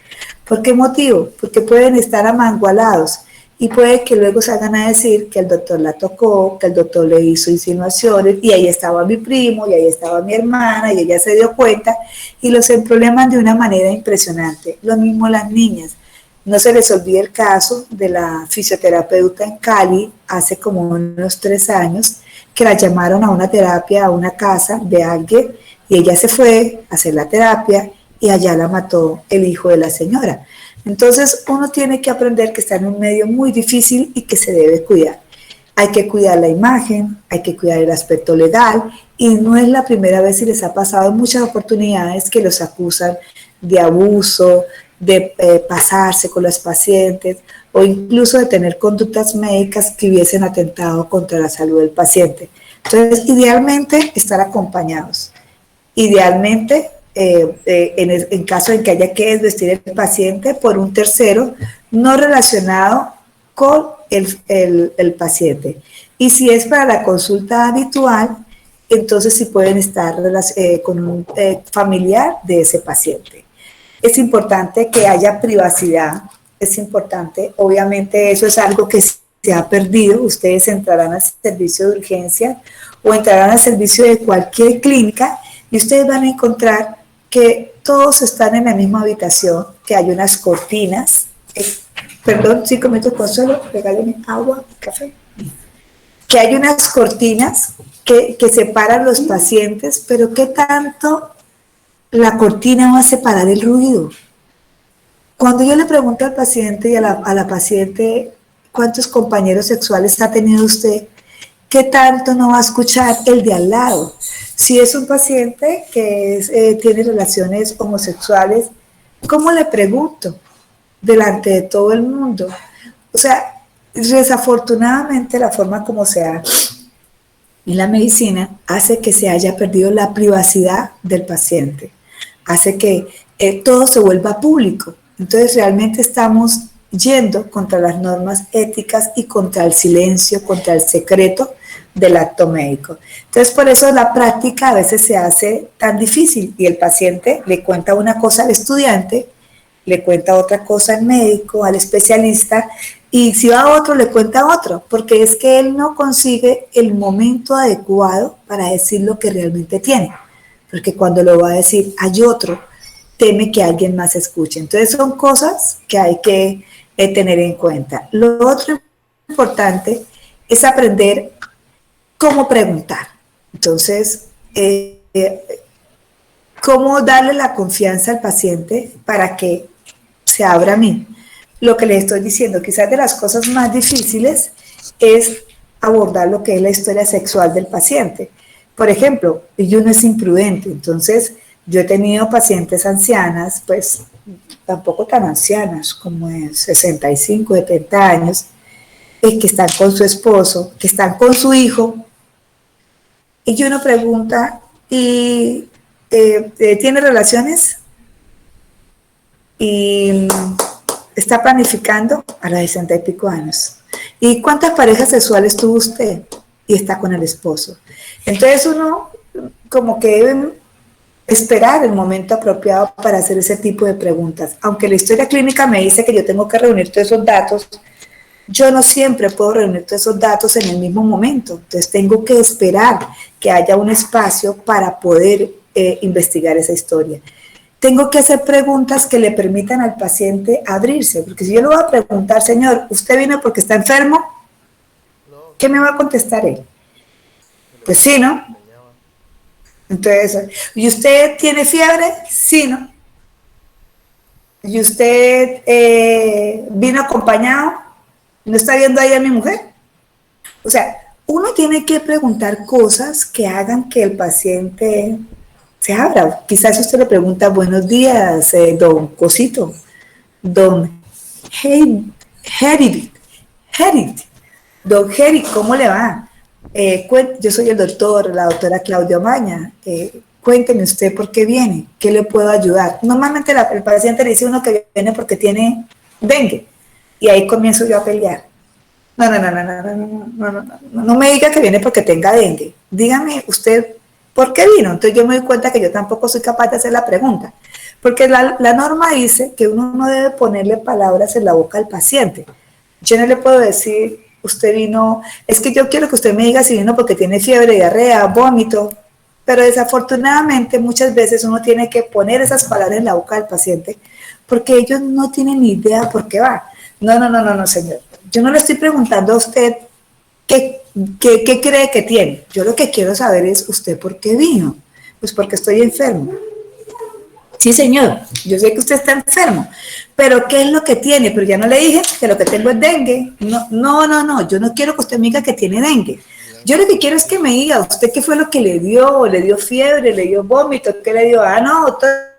¿Por qué motivo? Porque pueden estar amangualados y puede que luego salgan a decir que el doctor la tocó, que el doctor le hizo insinuaciones y ahí estaba mi primo y ahí estaba mi hermana y ella se dio cuenta y los emprobleman de una manera impresionante. Lo mismo las niñas. No se les olvide el caso de la fisioterapeuta en Cali hace como unos 3 años que la llamaron a una terapia, a una casa de alguien y ella se fue a hacer la terapia y allá la mató el hijo de la señora. Entonces uno tiene que aprender que está en un medio muy difícil y que se debe cuidar. Hay que cuidar la imagen, hay que cuidar el aspecto legal y no es la primera vez si les ha pasado en muchas oportunidades que los acusan de abuso, de pasarse con los pacientes o incluso de tener conductas médicas que hubiesen atentado contra la salud del paciente. Entonces, idealmente estar acompañados. Idealmente, en caso de que haya que desvestir el paciente por un tercero no relacionado con el paciente. Y si es para la consulta habitual, entonces sí pueden estar con un familiar de ese paciente. Es importante que haya privacidad, es importante, obviamente eso es algo que se ha perdido. Ustedes entrarán al servicio de urgencia o entrarán al servicio de cualquier clínica y ustedes van a encontrar que todos están en la misma habitación, que hay unas cortinas, perdón, 5 minutos Consuelo, regálenme agua, café, que hay unas cortinas que separan los pacientes, pero ¿qué tanto la cortina va a separar el ruido? Cuando yo le pregunto al paciente y a la paciente cuántos compañeros sexuales ha tenido usted, ¿qué tanto no va a escuchar el de al lado? Si es un paciente que tiene relaciones homosexuales, ¿cómo le pregunto? Delante de todo el mundo. O sea, desafortunadamente la forma como se da en la medicina hace que se haya perdido la privacidad del paciente, hace que todo se vuelva público. Entonces realmente estamos yendo contra las normas éticas y contra el silencio, contra el secreto del acto médico. Entonces por eso la práctica a veces se hace tan difícil y el paciente le cuenta una cosa al estudiante, le cuenta otra cosa al médico, al especialista, y si va a otro le cuenta a otro, porque es que él no consigue el momento adecuado para decir lo que realmente tiene, porque cuando lo va a decir hay otro, teme que alguien más escuche. Entonces son cosas que hay que tener en cuenta. Lo otro importante es aprender cómo preguntar. Entonces, cómo darle la confianza al paciente para que se abra a mí. Lo que les estoy diciendo, quizás de las cosas más difíciles es abordar lo que es la historia sexual del paciente. Por ejemplo, y uno es imprudente, entonces yo he tenido pacientes ancianas, pues tampoco tan ancianas, como de 65, 70 años, que están con su esposo, que están con su hijo, y uno pregunta, ¿y tiene relaciones? Y está planificando a los 60 y pico años. ¿Y cuántas parejas sexuales tuvo usted? Y está con el esposo. Entonces uno como que debe esperar el momento apropiado para hacer ese tipo de preguntas. Aunque la historia clínica me dice que yo tengo que reunir todos esos datos, yo no siempre puedo reunir todos esos datos en el mismo momento. Entonces tengo que esperar que haya un espacio para poder investigar esa historia. Tengo que hacer preguntas que le permitan al paciente abrirse, porque si yo le voy a preguntar, señor, ¿usted vino porque está enfermo? ¿Qué me va a contestar él? Pues sí, ¿no? Entonces, ¿y usted tiene fiebre? Sí, ¿no? ¿Y usted vino acompañado? ¿No está viendo ahí a mi mujer? O sea, uno tiene que preguntar cosas que hagan que el paciente se abra. Quizás usted le pregunta, buenos días, don Cosito, don Herit, don Herit, ¿cómo le va? Yo soy el doctor, la doctora Claudia Omaña. Cuénteme usted por qué viene, qué le puedo ayudar. Normalmente el paciente le dice a uno que viene porque tiene dengue y ahí comienzo yo a pelear. No me diga que viene porque tenga dengue. Dígame usted por qué vino. Entonces yo me doy cuenta que yo tampoco soy capaz de hacer la pregunta, porque la norma dice que uno no debe ponerle palabras en la boca al paciente. Yo no le puedo decir, usted vino, es que yo quiero que usted me diga si vino porque tiene fiebre, diarrea, vómito. Pero desafortunadamente muchas veces uno tiene que poner esas palabras en la boca del paciente porque ellos no tienen ni idea por qué va. No, señor. Yo no le estoy preguntando a usted qué cree que tiene. Yo lo que quiero saber es usted por qué vino. Pues porque estoy enfermo. Sí, señor, yo sé que usted está enfermo, pero ¿qué es lo que tiene? Pero ya no le dije que lo que tengo es dengue. No, yo no quiero que usted me diga que tiene dengue. Yo lo que quiero es que me diga, ¿usted qué fue lo que le dio fiebre, le dio vómito, qué le dio? No, doctora,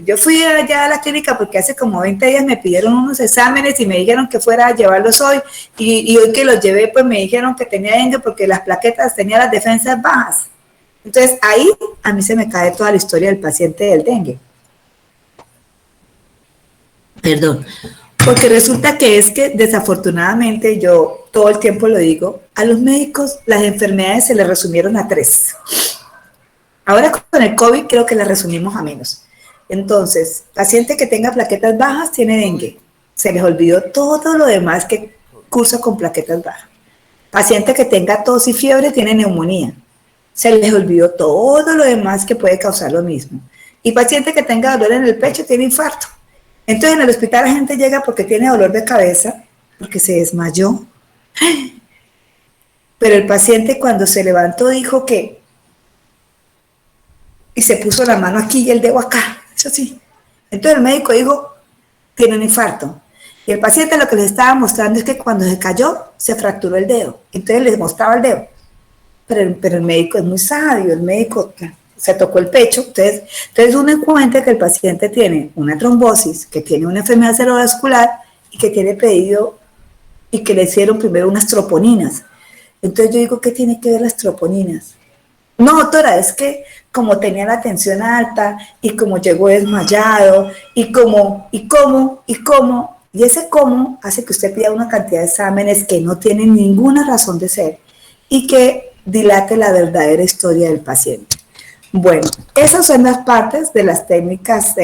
yo fui allá a la clínica porque hace como 20 días me pidieron unos exámenes y me dijeron que fuera a llevarlos hoy, y hoy que los llevé pues me dijeron que tenía dengue porque las plaquetas tenían las defensas bajas. Entonces ahí a mí se me cae toda la historia del paciente del dengue. Perdón. Porque resulta que es que desafortunadamente, yo todo el tiempo lo digo, a los médicos las enfermedades se les resumieron a 3. Ahora con el COVID creo que las resumimos a menos. Entonces, paciente que tenga plaquetas bajas tiene dengue. Se les olvidó todo lo demás que cursa con plaquetas bajas. Paciente que tenga tos y fiebre tiene neumonía. Se les olvidó todo lo demás que puede causar lo mismo. Y paciente que tenga dolor en el pecho tiene infarto. Entonces en el hospital la gente llega porque tiene dolor de cabeza, porque se desmayó. Pero el paciente cuando se levantó dijo que, y se puso la mano aquí y el dedo acá, eso sí. Entonces el médico dijo, tiene un infarto. Y el paciente lo que les estaba mostrando es que cuando se cayó, se fracturó el dedo. Entonces les mostraba el dedo. Pero el médico es muy sabio, el médico se tocó el pecho. Entonces uno encuentra que el paciente tiene una trombosis, que tiene una enfermedad cerebrovascular y que tiene pedido y que le hicieron primero unas troponinas. Entonces yo digo, ¿qué tiene que ver las troponinas? No, doctora, es que como tenía la tensión alta y como llegó desmayado y ese cómo hace que usted pida una cantidad de exámenes que no tienen ninguna razón de ser y que dilate la verdadera historia del paciente. Bueno, esas son las partes de las técnicas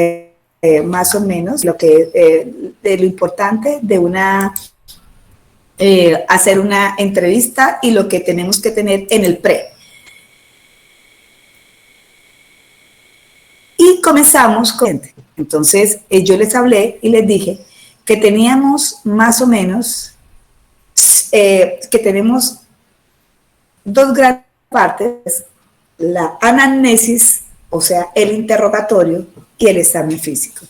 más o menos, de lo importante de hacer una entrevista y lo que tenemos que tener en el pre. Y comenzamos con... Entonces, yo les hablé y les dije que teníamos más o menos, que tenemos 2 grandes partes, la anamnesis, o sea, el interrogatorio y el examen físico.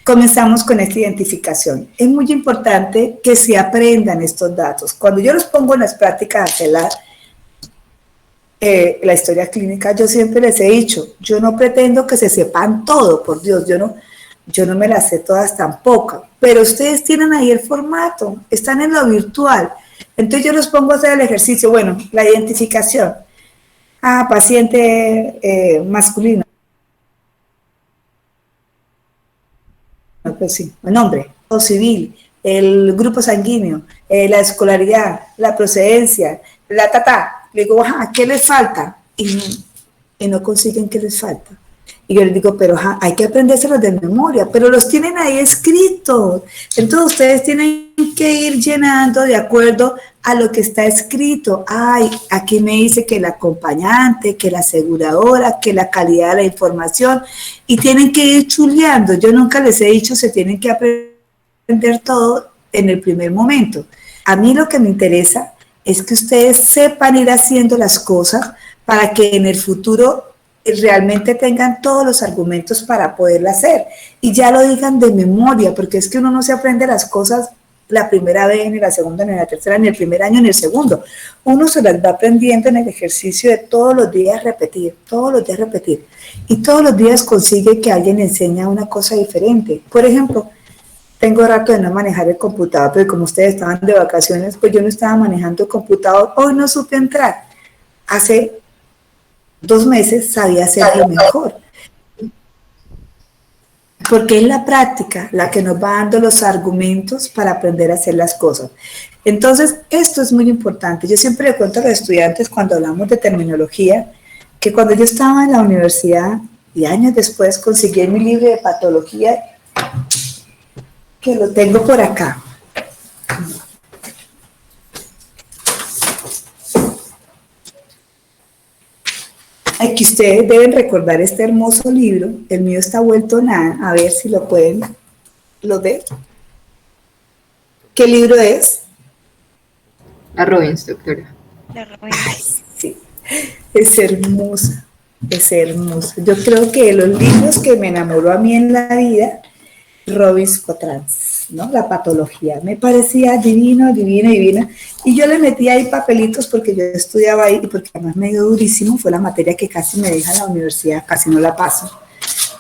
Comenzamos con esta identificación. Es muy importante que se aprendan estos datos. Cuando yo los pongo en las prácticas a hacer la historia clínica, yo siempre les he dicho, yo no pretendo que se sepan todo, por Dios, yo no me las sé todas tampoco, pero ustedes tienen ahí el formato, están en lo virtual. Entonces yo los pongo a hacer el ejercicio. Bueno, la identificación. Paciente masculino. Pues sí, el nombre, o civil, el grupo sanguíneo, la escolaridad, la procedencia, Le digo, ¿qué les falta? Y no consiguen qué les falta. Y yo les digo, pero hay que aprendérselos de memoria, pero los tienen ahí escritos. Entonces ustedes tienen que ir llenando de acuerdo a lo que está escrito. Aquí me dice que el acompañante, que la aseguradora, que la calidad de la información, y tienen que ir chuleando. Yo nunca les he dicho se tienen que aprender todo en el primer momento. A mí lo que me interesa es que ustedes sepan ir haciendo las cosas para que en el futuro realmente tengan todos los argumentos para poderla hacer y ya lo digan de memoria, porque es que uno no se aprende las cosas la primera vez, ni la segunda, ni la tercera, ni el primer año, ni el segundo. Uno se las va aprendiendo en el ejercicio de todos los días repetir, y todos los días consigue que alguien le enseñe una cosa diferente. Por ejemplo, tengo rato de no manejar el computador, pero como ustedes estaban de vacaciones, pues yo no estaba manejando el computador, hoy no supe entrar. Hace 2 meses sabía hacerlo mejor. Porque es la práctica la que nos va dando los argumentos para aprender a hacer las cosas. Entonces, esto es muy importante. Yo siempre le cuento a los estudiantes cuando hablamos de terminología, que cuando yo estaba en la universidad y años después conseguí mi libro de patología, que lo tengo por acá. Aquí ustedes deben recordar este hermoso libro. El mío está vuelto nada. A ver si lo pueden. ¿Lo ven? ¿Qué libro es? La Robbins, doctora. La Robbins. Ay, sí. Es hermosa. Es hermosa. Yo creo que de los libros que me enamoró a mí en la vida, Robbins Cotrans, ¿no? La patología. Me parecía divino. Y yo le metí ahí papelitos porque yo estudiaba ahí y porque además me dio durísimo. Fue la materia que casi me deja en la universidad, casi no la paso,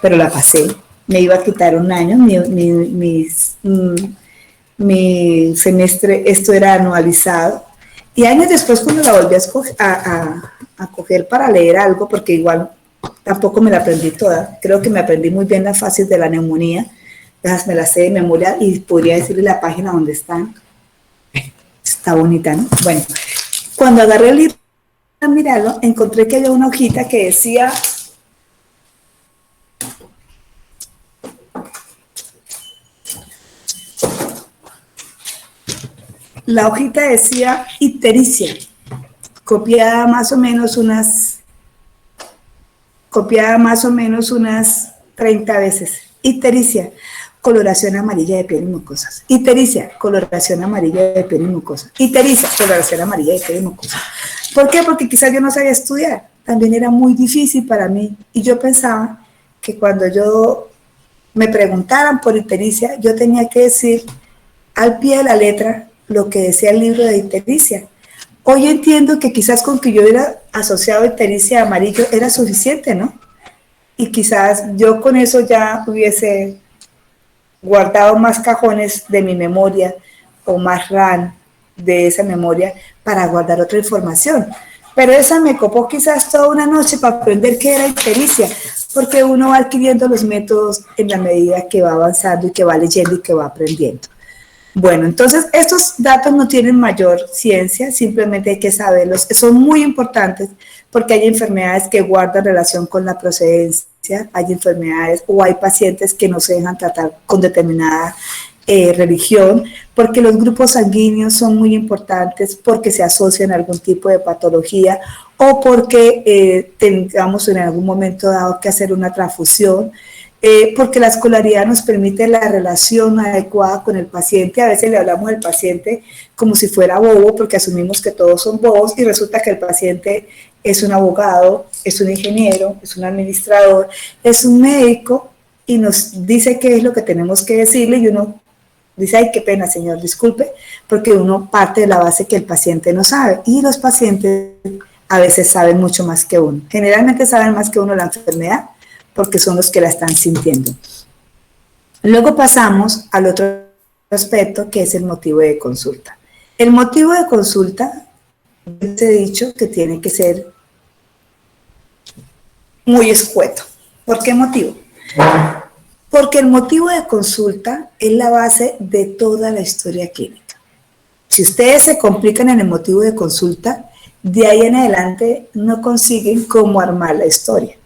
pero la pasé. Me iba a quitar un año, mi semestre, esto era anualizado. Y años después, cuando la volví a coger para leer algo, porque igual tampoco me la aprendí toda, creo que me aprendí muy bien las fases de la neumonía. Me las sé de memoria y podría decirle la página donde están. Está bonita, ¿no? Bueno, cuando agarré el libro a mirarlo, encontré que había una hojita que decía la hojita decía ictericia, copiada más o menos unas 30 veces. Ictericia, coloración amarilla de piel y mucosas. Ictericia, coloración amarilla de piel y mucosas. Ictericia, coloración amarilla de piel y mucosas. ¿Por qué? Porque quizás yo no sabía estudiar. También era muy difícil para mí. Y yo pensaba que cuando yo me preguntaran por ictericia, yo tenía que decir al pie de la letra lo que decía el libro de ictericia. Hoy entiendo que quizás con que yo hubiera asociado ictericia a amarillo era suficiente, ¿no? Y quizás yo con eso ya hubiese guardado más cajones de mi memoria o más RAM de esa memoria para guardar otra información. Pero esa me copó quizás toda una noche para aprender qué era ictericia, porque uno va adquiriendo los métodos en la medida que va avanzando y que va leyendo y que va aprendiendo. Bueno, entonces estos datos no tienen mayor ciencia, simplemente hay que saberlos. Son muy importantes porque hay enfermedades que guardan relación con la procedencia, hay enfermedades o hay pacientes que no se dejan tratar con determinada religión, porque los grupos sanguíneos son muy importantes, porque se asocian a algún tipo de patología o porque tengamos en algún momento dado que hacer una transfusión. Porque la escolaridad nos permite la relación adecuada con el paciente. A veces le hablamos al paciente como si fuera bobo, porque asumimos que todos son bobos y resulta que el paciente es un abogado, es un ingeniero, es un administrador, es un médico y nos dice qué es lo que tenemos que decirle y uno dice, ay, qué pena, señor, disculpe, porque uno parte de la base que el paciente no sabe y los pacientes a veces saben mucho más que uno. Generalmente saben más que uno la enfermedad, porque son los que la están sintiendo. Luego pasamos al otro aspecto, que es el motivo de consulta. El motivo de consulta, les he dicho que tiene que ser muy escueto. ¿Por qué motivo? Porque el motivo de consulta es la base de toda la historia clínica. Si ustedes se complican en el motivo de consulta, de ahí en adelante no consiguen cómo armar la historia.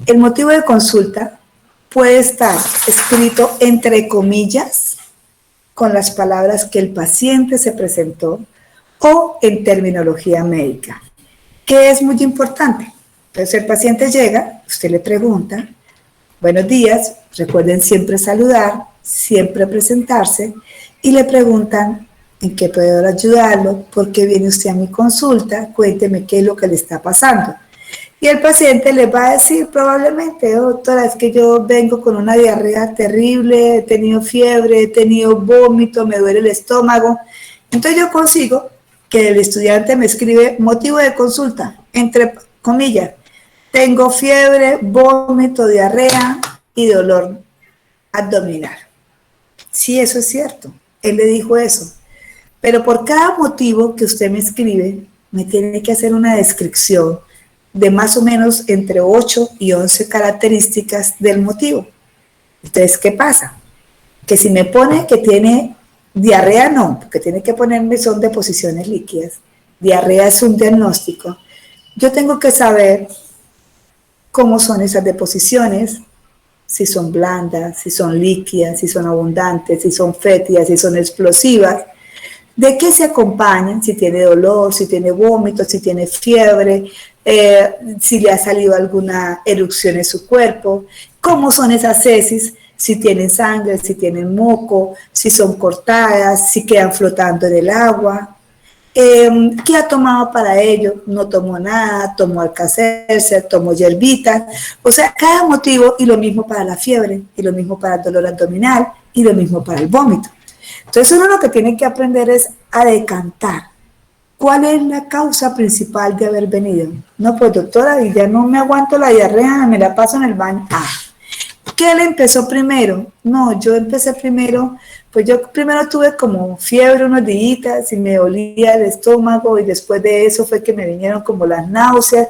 El motivo de consulta puede estar escrito entre comillas con las palabras que el paciente se presentó o en terminología médica, que es muy importante. Entonces el paciente llega, usted le pregunta, buenos días, recuerden siempre saludar, siempre presentarse y le preguntan en qué puedo ayudarlo, por qué viene usted a mi consulta, cuénteme qué es lo que le está pasando. Y el paciente les va a decir probablemente, doctora, es que yo vengo con una diarrea terrible, he tenido fiebre, he tenido vómito, me duele el estómago. Entonces yo consigo que el estudiante me escribe motivo de consulta, entre comillas, tengo fiebre, vómito, diarrea y dolor abdominal. Sí, eso es cierto, él le dijo eso. Pero por cada motivo que usted me escribe, me tiene que hacer una descripción de más o menos entre 8 y 11 características del motivo. Entonces, ¿qué pasa? Que si me pone que tiene diarrea, no, porque tiene que ponerme son deposiciones líquidas. Diarrea es un diagnóstico. Yo tengo que saber cómo son esas deposiciones, si son blandas, si son líquidas, si son abundantes, si son fétidas, si son explosivas. ¿De qué se acompañan? Si tiene dolor, si tiene vómito, si tiene fiebre, si le ha salido alguna erupción en su cuerpo, cómo son esas heces, si tienen sangre, si tienen moco, si son cortadas, si quedan flotando en el agua. ¿Qué ha tomado para ello? No tomó nada, tomó Alka-Seltzer, tomó hierbitas, o sea, cada motivo, y lo mismo para la fiebre, y lo mismo para el dolor abdominal, y lo mismo para el vómito. Entonces uno lo que tiene que aprender es a decantar. ¿Cuál es la causa principal de haber venido? No, pues doctora, y ya no me aguanto la diarrea, me la paso en el baño. ¿Qué le empezó primero? No, yo empecé primero, pues yo primero tuve como fiebre unos días y me dolía el estómago y después de eso fue que me vinieron como las náuseas.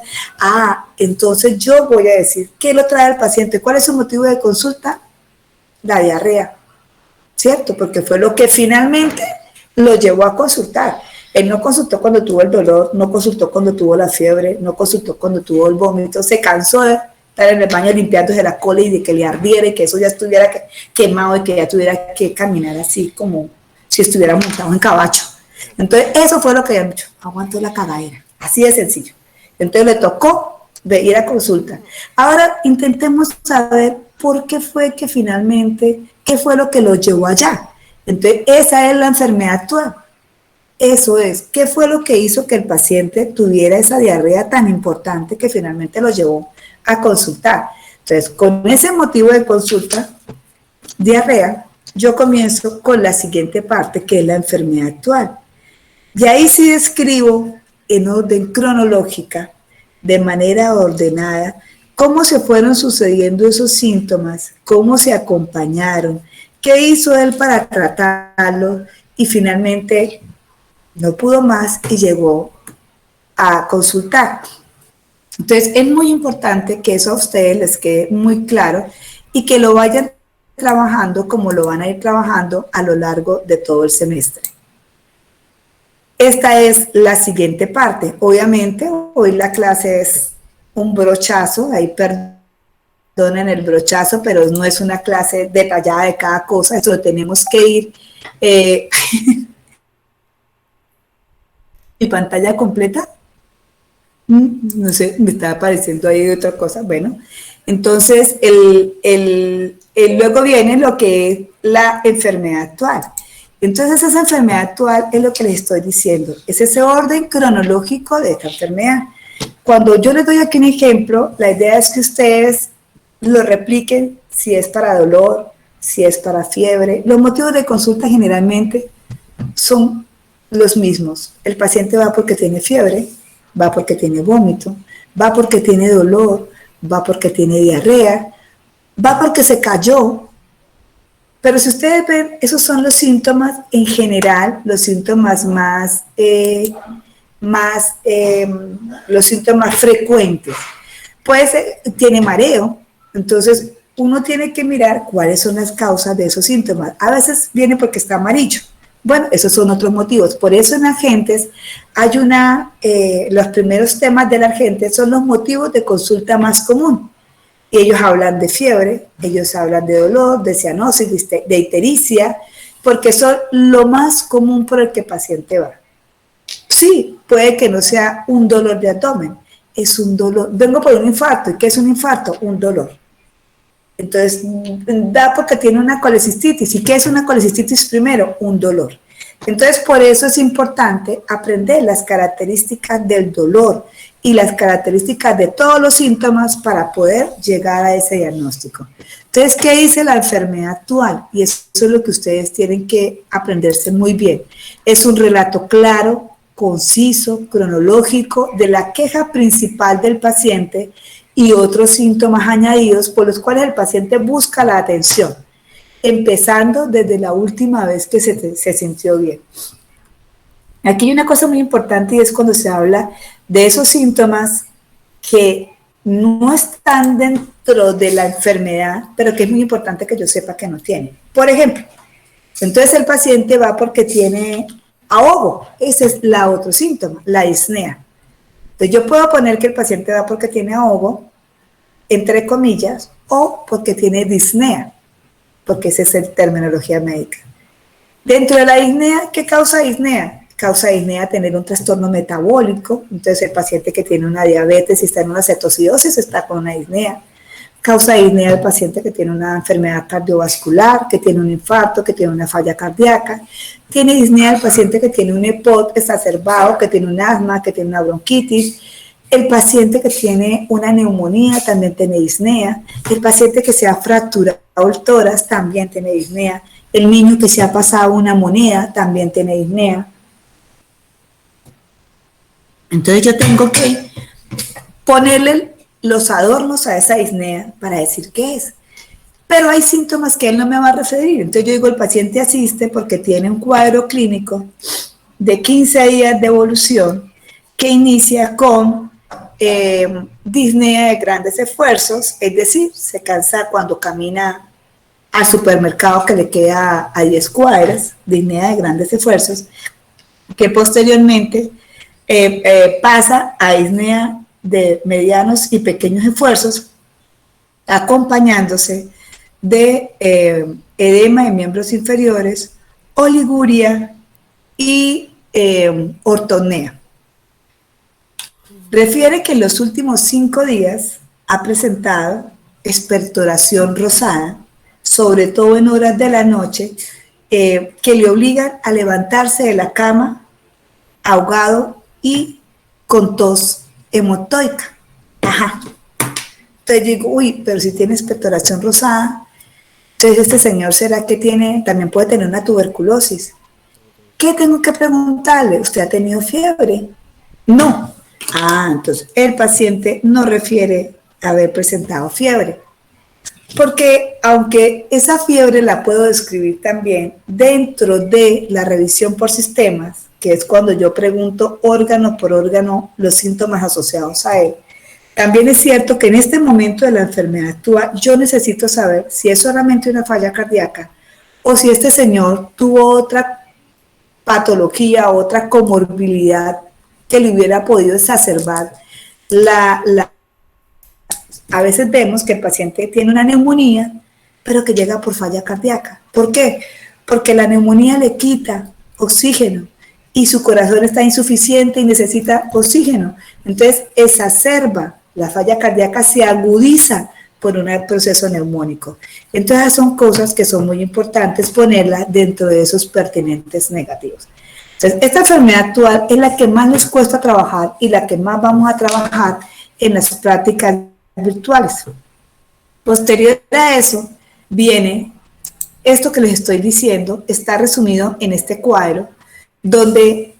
Entonces yo voy a decir, ¿qué lo trae al paciente? ¿Cuál es su motivo de consulta? La diarrea. ¿Cierto? Porque fue lo que finalmente lo llevó a consultar. Él no consultó cuando tuvo el dolor, no consultó cuando tuvo la fiebre, no consultó cuando tuvo el vómito, se cansó de estar en el baño limpiándose la cola y de que le ardiera y que eso ya estuviera quemado y que ya tuviera que caminar así como si estuviera montado en caballo. Entonces eso fue lo que había dicho, aguantó la cagadera, así de sencillo. Entonces le tocó de ir a consulta. Ahora intentemos saber por qué fue que finalmente, qué fue lo que lo llevó allá. Entonces esa es la enfermedad actual. Eso es, ¿qué fue lo que hizo que el paciente tuviera esa diarrea tan importante que finalmente lo llevó a consultar? Entonces, con ese motivo de consulta, diarrea, yo comienzo con la siguiente parte, que es la enfermedad actual. Y ahí sí describo en orden cronológica, de manera ordenada, cómo se fueron sucediendo esos síntomas, cómo se acompañaron, qué hizo él para tratarlo y finalmente no pudo más y llegó a consultar. Entonces es muy importante que eso a ustedes les quede muy claro y que lo vayan trabajando como lo van a ir trabajando a lo largo de todo el semestre. Esta es la siguiente parte. Obviamente hoy la clase es un brochazo, ahí perdonen el brochazo, pero no es una clase detallada de cada cosa, eso lo tenemos que ir... ¿Mi pantalla completa? No sé, me está apareciendo ahí otra cosa. Bueno, entonces luego viene lo que es la enfermedad actual. Entonces esa enfermedad actual es lo que les estoy diciendo, es ese orden cronológico de esta enfermedad. Cuando yo les doy aquí un ejemplo, la idea es que ustedes lo repliquen si es para dolor, si es para fiebre. Los motivos de consulta generalmente son los mismos. El paciente va porque tiene fiebre, va porque tiene vómito, va porque tiene dolor, va porque tiene diarrea, va porque se cayó. Pero si ustedes ven, esos son los síntomas en general, los síntomas los síntomas frecuentes. Pues tiene mareo, entonces uno tiene que mirar cuáles son las causas de esos síntomas. A veces viene porque está amarillo. Bueno, esos son otros motivos. Por eso en Agentes hay los primeros temas del Agentes son los motivos de consulta más común. Y ellos hablan de fiebre, ellos hablan de dolor, de cianosis, de ictericia, porque son lo más común por el que el paciente va. Sí, puede que no sea un dolor de abdomen, es un dolor. Vengo por un infarto. ¿Y qué es un infarto? Un dolor. Entonces, da porque tiene una colecistitis. ¿Y qué es una colecistitis primero? Un dolor. Entonces, por eso es importante aprender las características del dolor y las características de todos los síntomas para poder llegar a ese diagnóstico. Entonces, ¿qué dice la enfermedad actual? Y eso es lo que ustedes tienen que aprenderse muy bien. Es un relato claro, conciso, cronológico de la queja principal del paciente y otros síntomas añadidos por los cuales el paciente busca la atención, empezando desde la última vez que se sintió bien. Aquí hay una cosa muy importante y es cuando se habla de esos síntomas que no están dentro de la enfermedad, pero que es muy importante que yo sepa que no tiene. Por ejemplo, entonces el paciente va porque tiene ahogo, ese es la otro síntoma, la disnea. Entonces yo puedo poner que el paciente va porque tiene ahogo, entre comillas, o porque tiene disnea, porque esa es la terminología médica. Dentro de la disnea, ¿qué causa disnea? Causa disnea tener un trastorno metabólico, entonces el paciente que tiene una diabetes y está en una cetocidosis está con una disnea. Causa disnea el paciente que tiene una enfermedad cardiovascular, que tiene un infarto, que tiene una falla cardíaca. Tiene disnea el paciente que tiene un EPOC exacerbado, que tiene un asma, que tiene una bronquitis. El paciente que tiene una neumonía también tiene disnea. El paciente que se ha fracturado el tórax también tiene disnea. El niño que se ha pasado una moneda también tiene disnea. Entonces yo tengo que ponerle los adornos a esa disnea para decir qué es. Pero hay síntomas que él no me va a referir. Entonces yo digo, el paciente asiste porque tiene un cuadro clínico de 15 días de evolución que inicia con disnea de grandes esfuerzos, es decir, se cansa cuando camina al supermercado que le queda a 10 cuadras, disnea de grandes esfuerzos, que posteriormente pasa a disnea de medianos y pequeños esfuerzos, acompañándose de edema de miembros inferiores, oliguria y ortopnea. Refiere que en los últimos 5 días ha presentado expectoración rosada, sobre todo en horas de la noche, que le obligan a levantarse de la cama ahogado y con tos hemotoica. Ajá. Entonces digo, uy, pero si tiene expectoración rosada, entonces este señor será que también puede tener una tuberculosis. ¿Qué tengo que preguntarle? ¿Usted ha tenido fiebre? No. Entonces el paciente no refiere haber presentado fiebre. Porque aunque esa fiebre la puedo describir también dentro de la revisión por sistemas, que es cuando yo pregunto órgano por órgano los síntomas asociados a él, también es cierto que en este momento de la enfermedad actual yo necesito saber si es solamente una falla cardíaca o si este señor tuvo otra patología, otra comorbilidad que le hubiera podido exacerbar a veces vemos que el paciente tiene una neumonía, pero que llega por falla cardíaca. ¿Por qué? Porque la neumonía le quita oxígeno y su corazón está insuficiente y necesita oxígeno. Entonces, exacerba la falla cardíaca, se agudiza por un proceso neumónico. Entonces, son cosas que son muy importantes ponerlas dentro de esos pertinentes negativos. Entonces, esta enfermedad actual es la que más les cuesta trabajar y la que más vamos a trabajar en las prácticas virtuales. Posterior a eso viene esto que les estoy diciendo, está resumido en este cuadro donde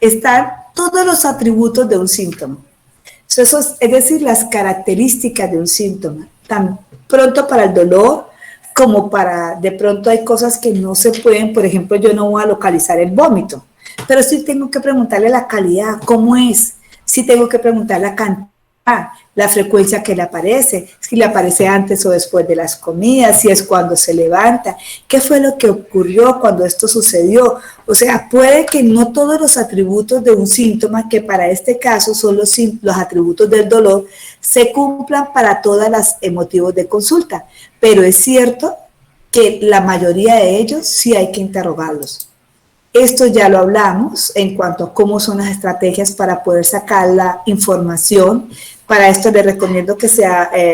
están todos los atributos de un síntoma. Es decir, las características de un síntoma, tan pronto para el dolor como para, de pronto hay cosas que no se pueden, por ejemplo, yo no voy a localizar el vómito, pero sí tengo que preguntarle la calidad, cómo es, sí tengo que preguntar la cantidad, la frecuencia que le aparece, si le aparece antes o después de las comidas, si es cuando se levanta, qué fue lo que ocurrió cuando esto sucedió. O sea, puede que no todos los atributos de un síntoma, que para este caso son los atributos del dolor, se cumplan para todas las motivos de consulta, pero es cierto que la mayoría de ellos sí hay que interrogarlos. Esto ya lo hablamos en cuanto a cómo son las estrategias para poder sacar la información. Para esto les recomiendo que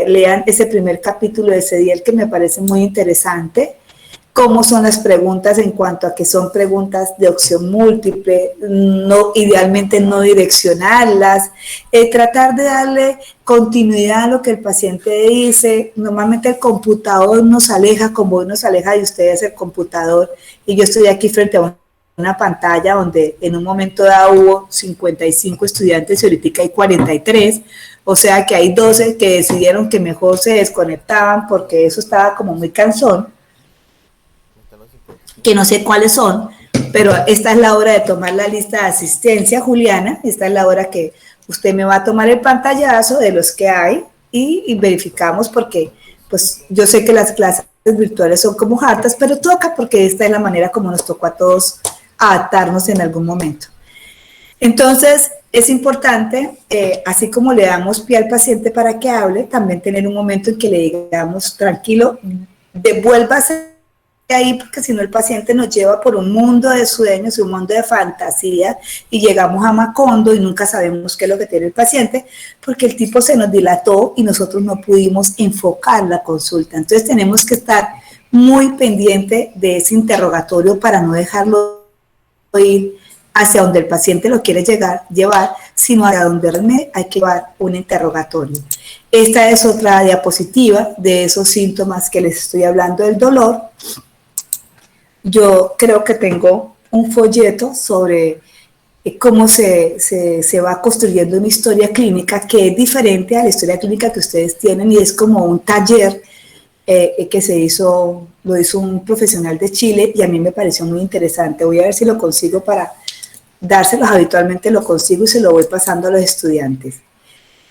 lean ese primer capítulo de CEDIEL, que me parece muy interesante. cómo son las preguntas en cuanto a que son preguntas de opción múltiple, no, idealmente no direccionarlas, tratar de darle continuidad a lo que el paciente dice. Normalmente el computador nos aleja, como hoy nos aleja de ustedes el computador, y yo estoy aquí frente a una pantalla donde en un momento dado hubo 55 estudiantes y ahorita hay 43, o sea que hay 12 que decidieron que mejor se desconectaban porque eso estaba como muy cansón, que no sé cuáles son, pero esta es la hora de tomar la lista de asistencia, Juliana. Esta es la hora que usted me va a tomar el pantallazo de los que hay y verificamos, porque pues yo sé que las clases virtuales son como hartas, pero toca porque esta es la manera como nos tocó a todos adaptarnos en algún momento. Entonces, es importante, así como le damos pie al paciente para que hable, también tener un momento en que le digamos, tranquilo, devuélvase ahí, porque si no el paciente nos lleva por un mundo de sueños, un mundo de fantasía, y llegamos a Macondo y nunca sabemos qué es lo que tiene el paciente, porque el tipo se nos dilató y nosotros no pudimos enfocar la consulta. Entonces tenemos que estar muy pendiente de ese interrogatorio para no dejarlo ir hacia donde el paciente lo quiere llevar, sino hacia donde hay que llevar un interrogatorio. Esta es otra diapositiva de esos síntomas que les estoy hablando del dolor. Yo creo que tengo un folleto sobre cómo se va construyendo una historia clínica que es diferente a la historia clínica que ustedes tienen, y es como un taller que lo hizo un profesional de Chile, y a mí me pareció muy interesante. Voy a ver si lo consigo para dárselos. Habitualmente lo consigo y se lo voy pasando a los estudiantes.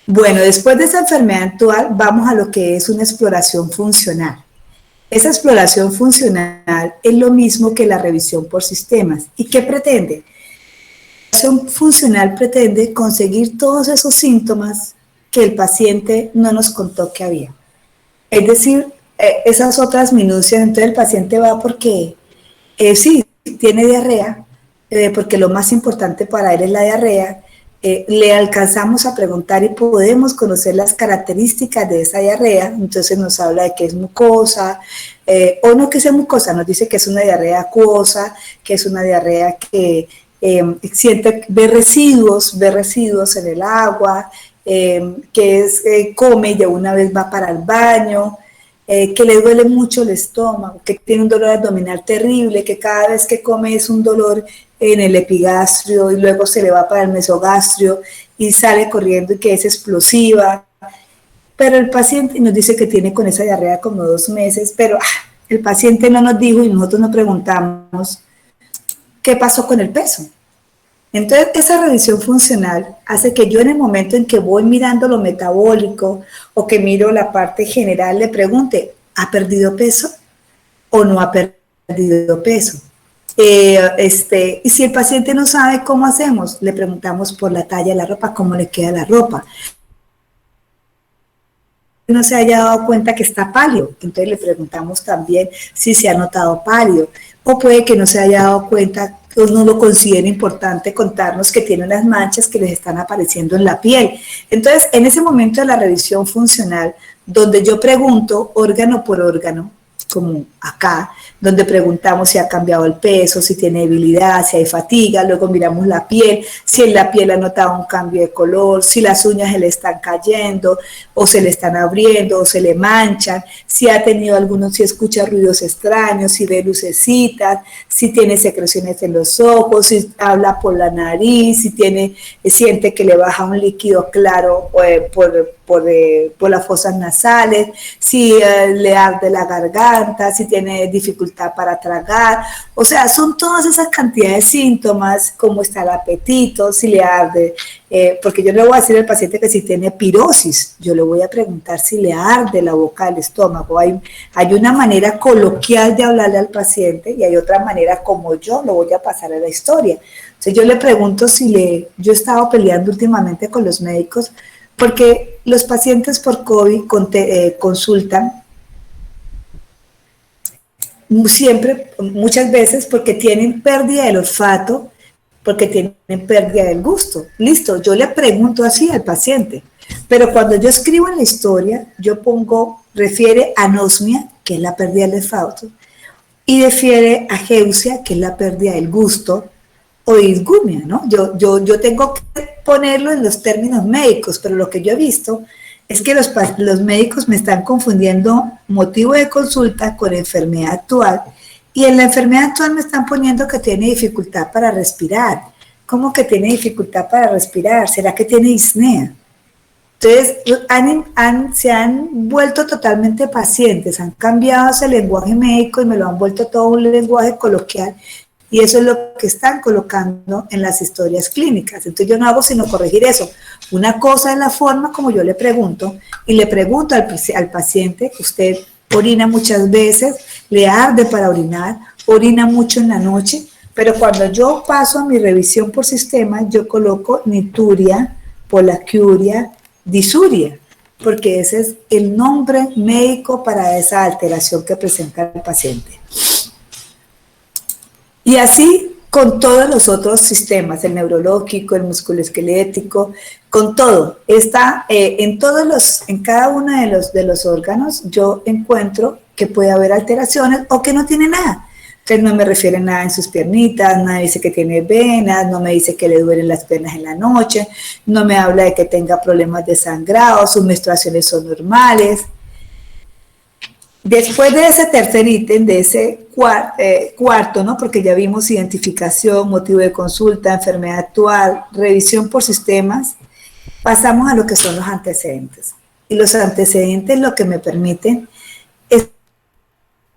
Bueno, después de esa enfermedad actual, vamos a lo que es una exploración funcional. Esa exploración funcional es lo mismo que la revisión por sistemas. ¿Y qué pretende? La exploración funcional pretende conseguir todos esos síntomas que el paciente no nos contó que había. Es decir, esas otras minucias. Entonces el paciente va porque sí, tiene diarrea, porque lo más importante para él es la diarrea. Le alcanzamos a preguntar y podemos conocer las características de esa diarrea. Entonces nos habla de que es mucosa, o no que sea mucosa, nos dice que es una diarrea acuosa, que es una diarrea que ve residuos en el agua, que come y de una vez va para el baño, que le duele mucho el estómago, que tiene un dolor abdominal terrible, que cada vez que come es un dolor en el epigastrio y luego se le va para el mesogastrio y sale corriendo y que es explosiva. Pero el paciente nos dice que tiene con esa diarrea como 2 meses, pero el paciente no nos dijo y nosotros nos preguntamos qué pasó con el peso. Entonces, esa revisión funcional hace que yo en el momento en que voy mirando lo metabólico o que miro la parte general le pregunte, ¿ha perdido peso o no ha perdido peso? Y si el paciente no sabe cómo hacemos, le preguntamos por la talla de la ropa, cómo le queda la ropa. No se haya dado cuenta que está pálido, entonces le preguntamos también si se ha notado pálido, o puede que no se haya dado cuenta, o no lo considere importante contarnos que tiene unas manchas que les están apareciendo en la piel. Entonces, en ese momento de la revisión funcional, donde yo pregunto órgano por órgano, como acá, donde preguntamos si ha cambiado el peso, si tiene debilidad, si hay fatiga, luego miramos la piel, si en la piel ha notado un cambio de color, si las uñas se le están cayendo, o se le están abriendo, o se le manchan, si ha tenido algunos, si escucha ruidos extraños, si ve lucecitas, si tiene secreciones en los ojos, si habla por la nariz, si siente que le baja un líquido claro por las fosas nasales, si le arde la garganta, si tiene dificultad para tragar. O sea, son todas esas cantidades de síntomas, cómo está el apetito, si le arde, porque yo le voy a decir al paciente que si tiene pirosis, yo le voy a preguntar si le arde la boca del estómago. Hay una manera coloquial de hablarle al paciente y hay otra manera como yo lo voy a pasar a la historia. Entonces yo le pregunto yo he estado peleando últimamente con los médicos porque los pacientes por COVID consultan muchas veces porque tienen pérdida del olfato, porque tienen pérdida del gusto. Listo, yo le pregunto así al paciente, pero cuando yo escribo en la historia, yo refiere anosmia, que es la pérdida del olfato, y difiere a geusia, que es la pérdida del gusto, o disgumia, ¿no? Yo tengo que ponerlo en los términos médicos, pero lo que yo he visto es que los médicos me están confundiendo motivo de consulta con enfermedad actual, y en la enfermedad actual me están poniendo que tiene dificultad para respirar. ¿Cómo que tiene dificultad para respirar? ¿Será que tiene disnea? Entonces, se han vuelto totalmente pacientes, han cambiado ese lenguaje médico y me lo han vuelto todo un lenguaje coloquial, y eso es lo que están colocando en las historias clínicas. Entonces yo no hago sino corregir eso. Una cosa es la forma como yo le pregunto, y le pregunto al paciente: usted orina muchas veces, le arde para orinar, orina mucho en la noche, pero cuando yo paso a mi revisión por sistema, yo coloco nituria, polaquiuria, disuria, porque ese es el nombre médico para esa alteración que presenta el paciente. Y así con todos los otros sistemas, el neurológico, el musculoesquelético, con todo. Está en cada uno de los órganos yo encuentro que puede haber alteraciones o que no tiene nada. Entonces no me refiere nada en sus piernitas, no me dice que tiene venas, no me dice que le duelen las piernas en la noche, no me habla de que tenga problemas de sangrado, sus menstruaciones son normales. Después de ese tercer ítem, de ese cuarto, ¿no? Porque ya vimos identificación, motivo de consulta, enfermedad actual, revisión por sistemas, pasamos a lo que son los antecedentes. Y los antecedentes lo que me permiten es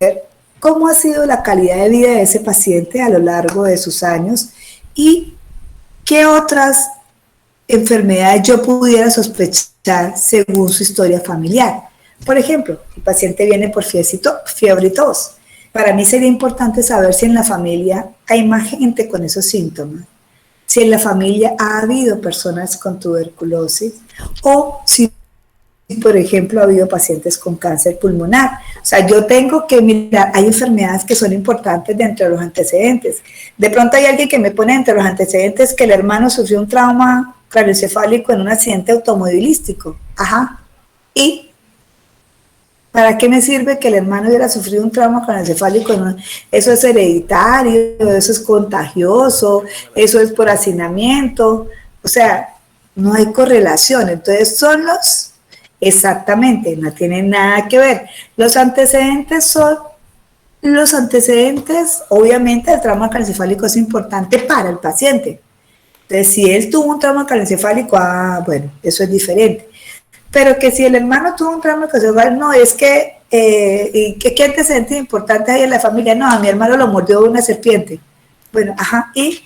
ver cómo ha sido la calidad de vida de ese paciente a lo largo de sus años y qué otras enfermedades yo pudiera sospechar según su historia familiar. Por ejemplo, el paciente viene por fiebre y tos. Para mí sería importante saber si en la familia hay más gente con esos síntomas, si en la familia ha habido personas con tuberculosis o si, por ejemplo, ha habido pacientes con cáncer pulmonar. O sea, yo tengo que mirar, hay enfermedades que son importantes dentro de los antecedentes. De pronto hay alguien que me pone entre los antecedentes que el hermano sufrió un trauma craneoencefálico en un accidente automovilístico. Ajá. ¿Y para qué me sirve que el hermano hubiera sufrido un trauma craneoencefálico? Eso es hereditario, eso es contagioso, eso es por hacinamiento. O sea, no hay correlación. Entonces exactamente, no tienen nada que ver. Los antecedentes, obviamente el trauma craneoencefálico es importante para el paciente. Entonces, si él tuvo un trauma craneoencefálico, bueno, eso es diferente. Pero que si el hermano tuvo un trauma craneoencefálico, no, es que, ¿qué antecedentes importantes hay en la familia? No, a mi hermano lo mordió una serpiente. Bueno, ajá, ¿y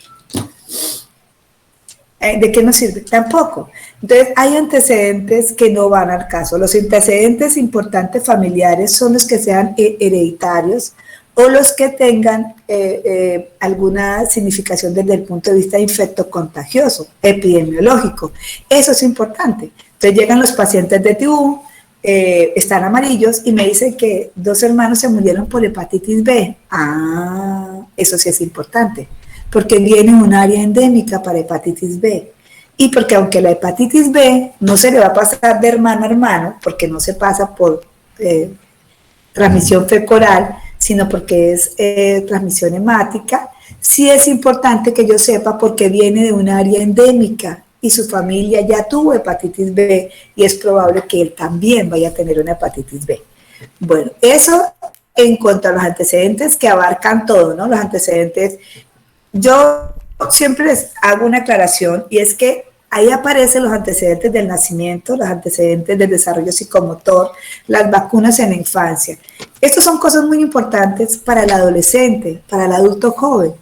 de qué nos sirve? Tampoco. Entonces, hay antecedentes que no van al caso. Los antecedentes importantes familiares son los que sean hereditarios o los que tengan alguna significación desde el punto de vista infectocontagioso, epidemiológico. Eso es importante. Entonces llegan los pacientes de TIU, están amarillos y me dicen que 2 hermanos se murieron por hepatitis B. Eso sí es importante, porque viene un área endémica para hepatitis B. Y porque aunque la hepatitis B no se le va a pasar de hermano a hermano, porque no se pasa por transmisión fecal, sino porque es transmisión hemática, sí es importante que yo sepa porque viene de un área endémica y su familia ya tuvo hepatitis B y es probable que él también vaya a tener una hepatitis B. Bueno, eso en cuanto a los antecedentes que abarcan todo, ¿no? Los antecedentes, yo siempre les hago una aclaración y es que ahí aparecen los antecedentes del nacimiento, los antecedentes del desarrollo psicomotor, las vacunas en la infancia. Estas son cosas muy importantes para el adolescente, para el adulto joven,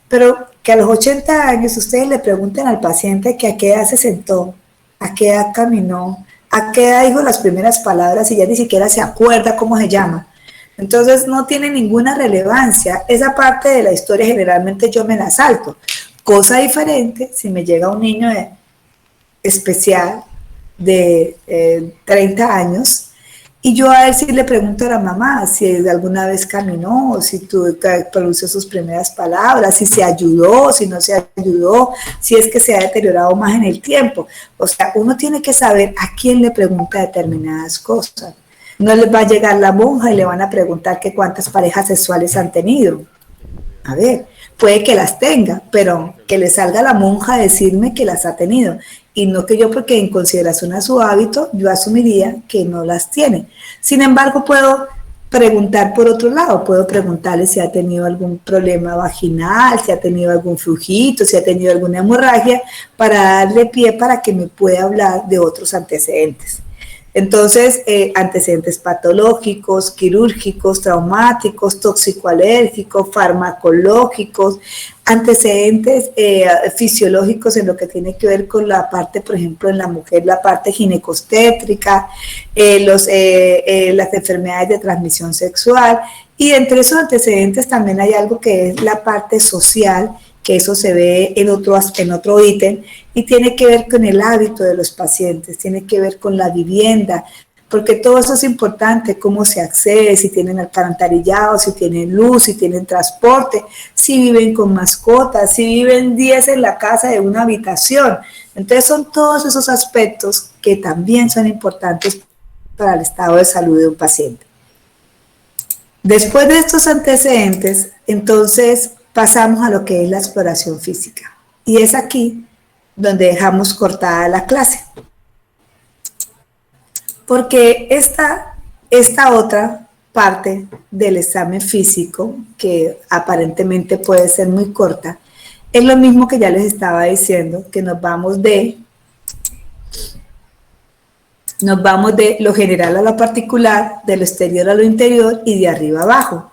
pero que a los 80 años ustedes le pregunten al paciente que a qué edad se sentó, a qué edad caminó, a qué edad dijo las primeras palabras y ya ni siquiera se acuerda cómo se llama. Entonces no tiene ninguna relevancia. Esa parte de la historia generalmente yo me la salto. Cosa diferente si me llega un niño especial de 30 años y yo a él sí le pregunto a la mamá si alguna vez caminó, si pronunció sus primeras palabras, si se ayudó, si no se ayudó, si es que se ha deteriorado más en el tiempo. O sea, uno tiene que saber a quién le pregunta determinadas cosas. No les va a llegar la monja y le van a preguntar que cuántas parejas sexuales han tenido. A ver, puede que las tenga, pero que le salga la monja a decirme que las ha tenido. Y no que yo, porque en consideración a su hábito, yo asumiría que no las tiene. Sin embargo, puedo preguntar por otro lado, puedo preguntarle si ha tenido algún problema vaginal, si ha tenido algún flujito, si ha tenido alguna hemorragia, para darle pie para que me pueda hablar de otros antecedentes. Entonces, antecedentes patológicos, quirúrgicos, traumáticos, tóxico-alérgicos, farmacológicos, antecedentes fisiológicos en lo que tiene que ver con la parte, por ejemplo, en la mujer, la parte ginecostétrica, las enfermedades de transmisión sexual, y entre esos antecedentes también hay algo que es la parte social, que eso se ve en otro ítem, y tiene que ver con el hábito de los pacientes, tiene que ver con la vivienda, porque todo eso es importante, cómo se accede, si tienen alcantarillado, si tienen luz, si tienen transporte, si viven con mascotas, si viven 10 en la casa de una habitación. Entonces son todos esos aspectos que también son importantes para el estado de salud de un paciente. Después de estos antecedentes, entonces pasamos a lo que es la exploración física. Y es aquí donde dejamos cortada la clase. Porque esta otra parte del examen físico, que aparentemente puede ser muy corta, es lo mismo que ya les estaba diciendo, que nos vamos de lo general a lo particular, de lo exterior a lo interior y de arriba a abajo.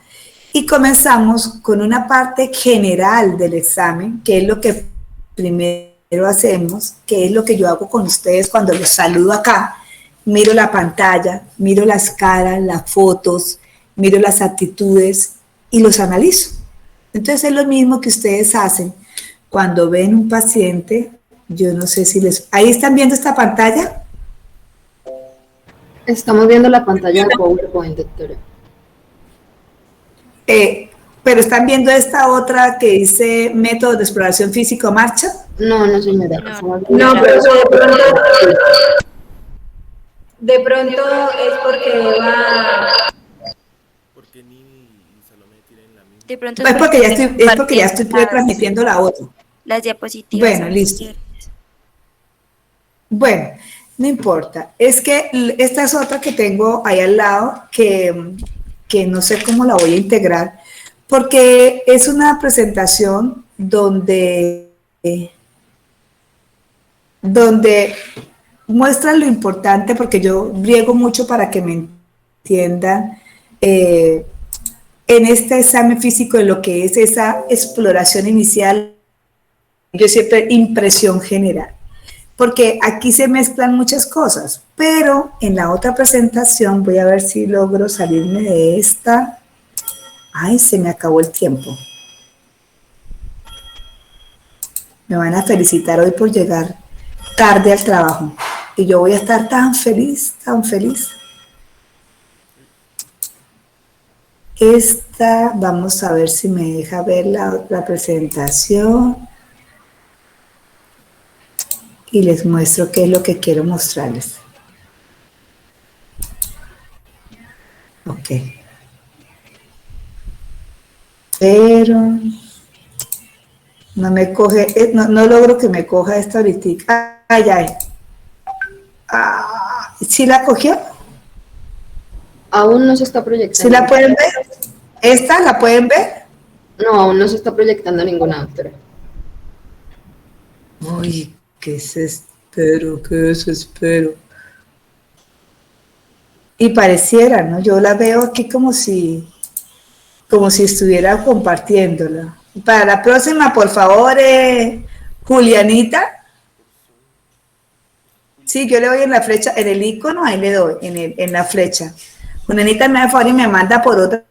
Y comenzamos con una parte general del examen, que es lo que primero hacemos, que es lo que yo hago con ustedes cuando los saludo acá. Miro la pantalla, miro las caras, las fotos, miro las actitudes y los analizo. Entonces es lo mismo que ustedes hacen cuando ven un paciente. Yo no sé si les... ¿Ahí están viendo esta pantalla? Estamos viendo la pantalla de PowerPoint, doctora. Pero están viendo esta otra que dice método de exploración físico marcha. No, no, señora. No, pero de pronto es porque va... Porque Nini y Salomé tienen la misma. De pronto Es porque ya estoy transmitiendo la otra. las diapositivas. Bueno, listo. Bueno, no importa. Es que esta es otra que tengo ahí al lado que no sé cómo la voy a integrar, porque es una presentación donde muestran lo importante, porque yo briego mucho para que me entiendan en este examen físico, en lo que es esa exploración inicial, yo siempre impresión general, porque aquí se mezclan muchas cosas, pero en la otra presentación voy a ver si logro salirme de esta. Ay, se me acabó el tiempo. Me van a felicitar hoy por llegar tarde al trabajo. Y yo voy a estar tan feliz, tan feliz. Esta, vamos a ver si me deja ver la otra presentación. Y les muestro qué es lo que quiero mostrarles. Ok. Pero no me coge, no logro que me coja esta ahorita. Ay, ay. ¿Sí la cogió? Aún no se está proyectando. ¿Sí la pueden ver? ¿Esta la pueden ver? No, aún no se está proyectando ninguna, doctora. Uy, qué desespero, qué desespero. Y pareciera, ¿no? Yo la veo aquí como si estuviera compartiéndola. Para la próxima, por favor, Julianita. Sí, yo le doy en la flecha, en el icono, ahí le doy, en la flecha. Julianita me da favor y me manda por otra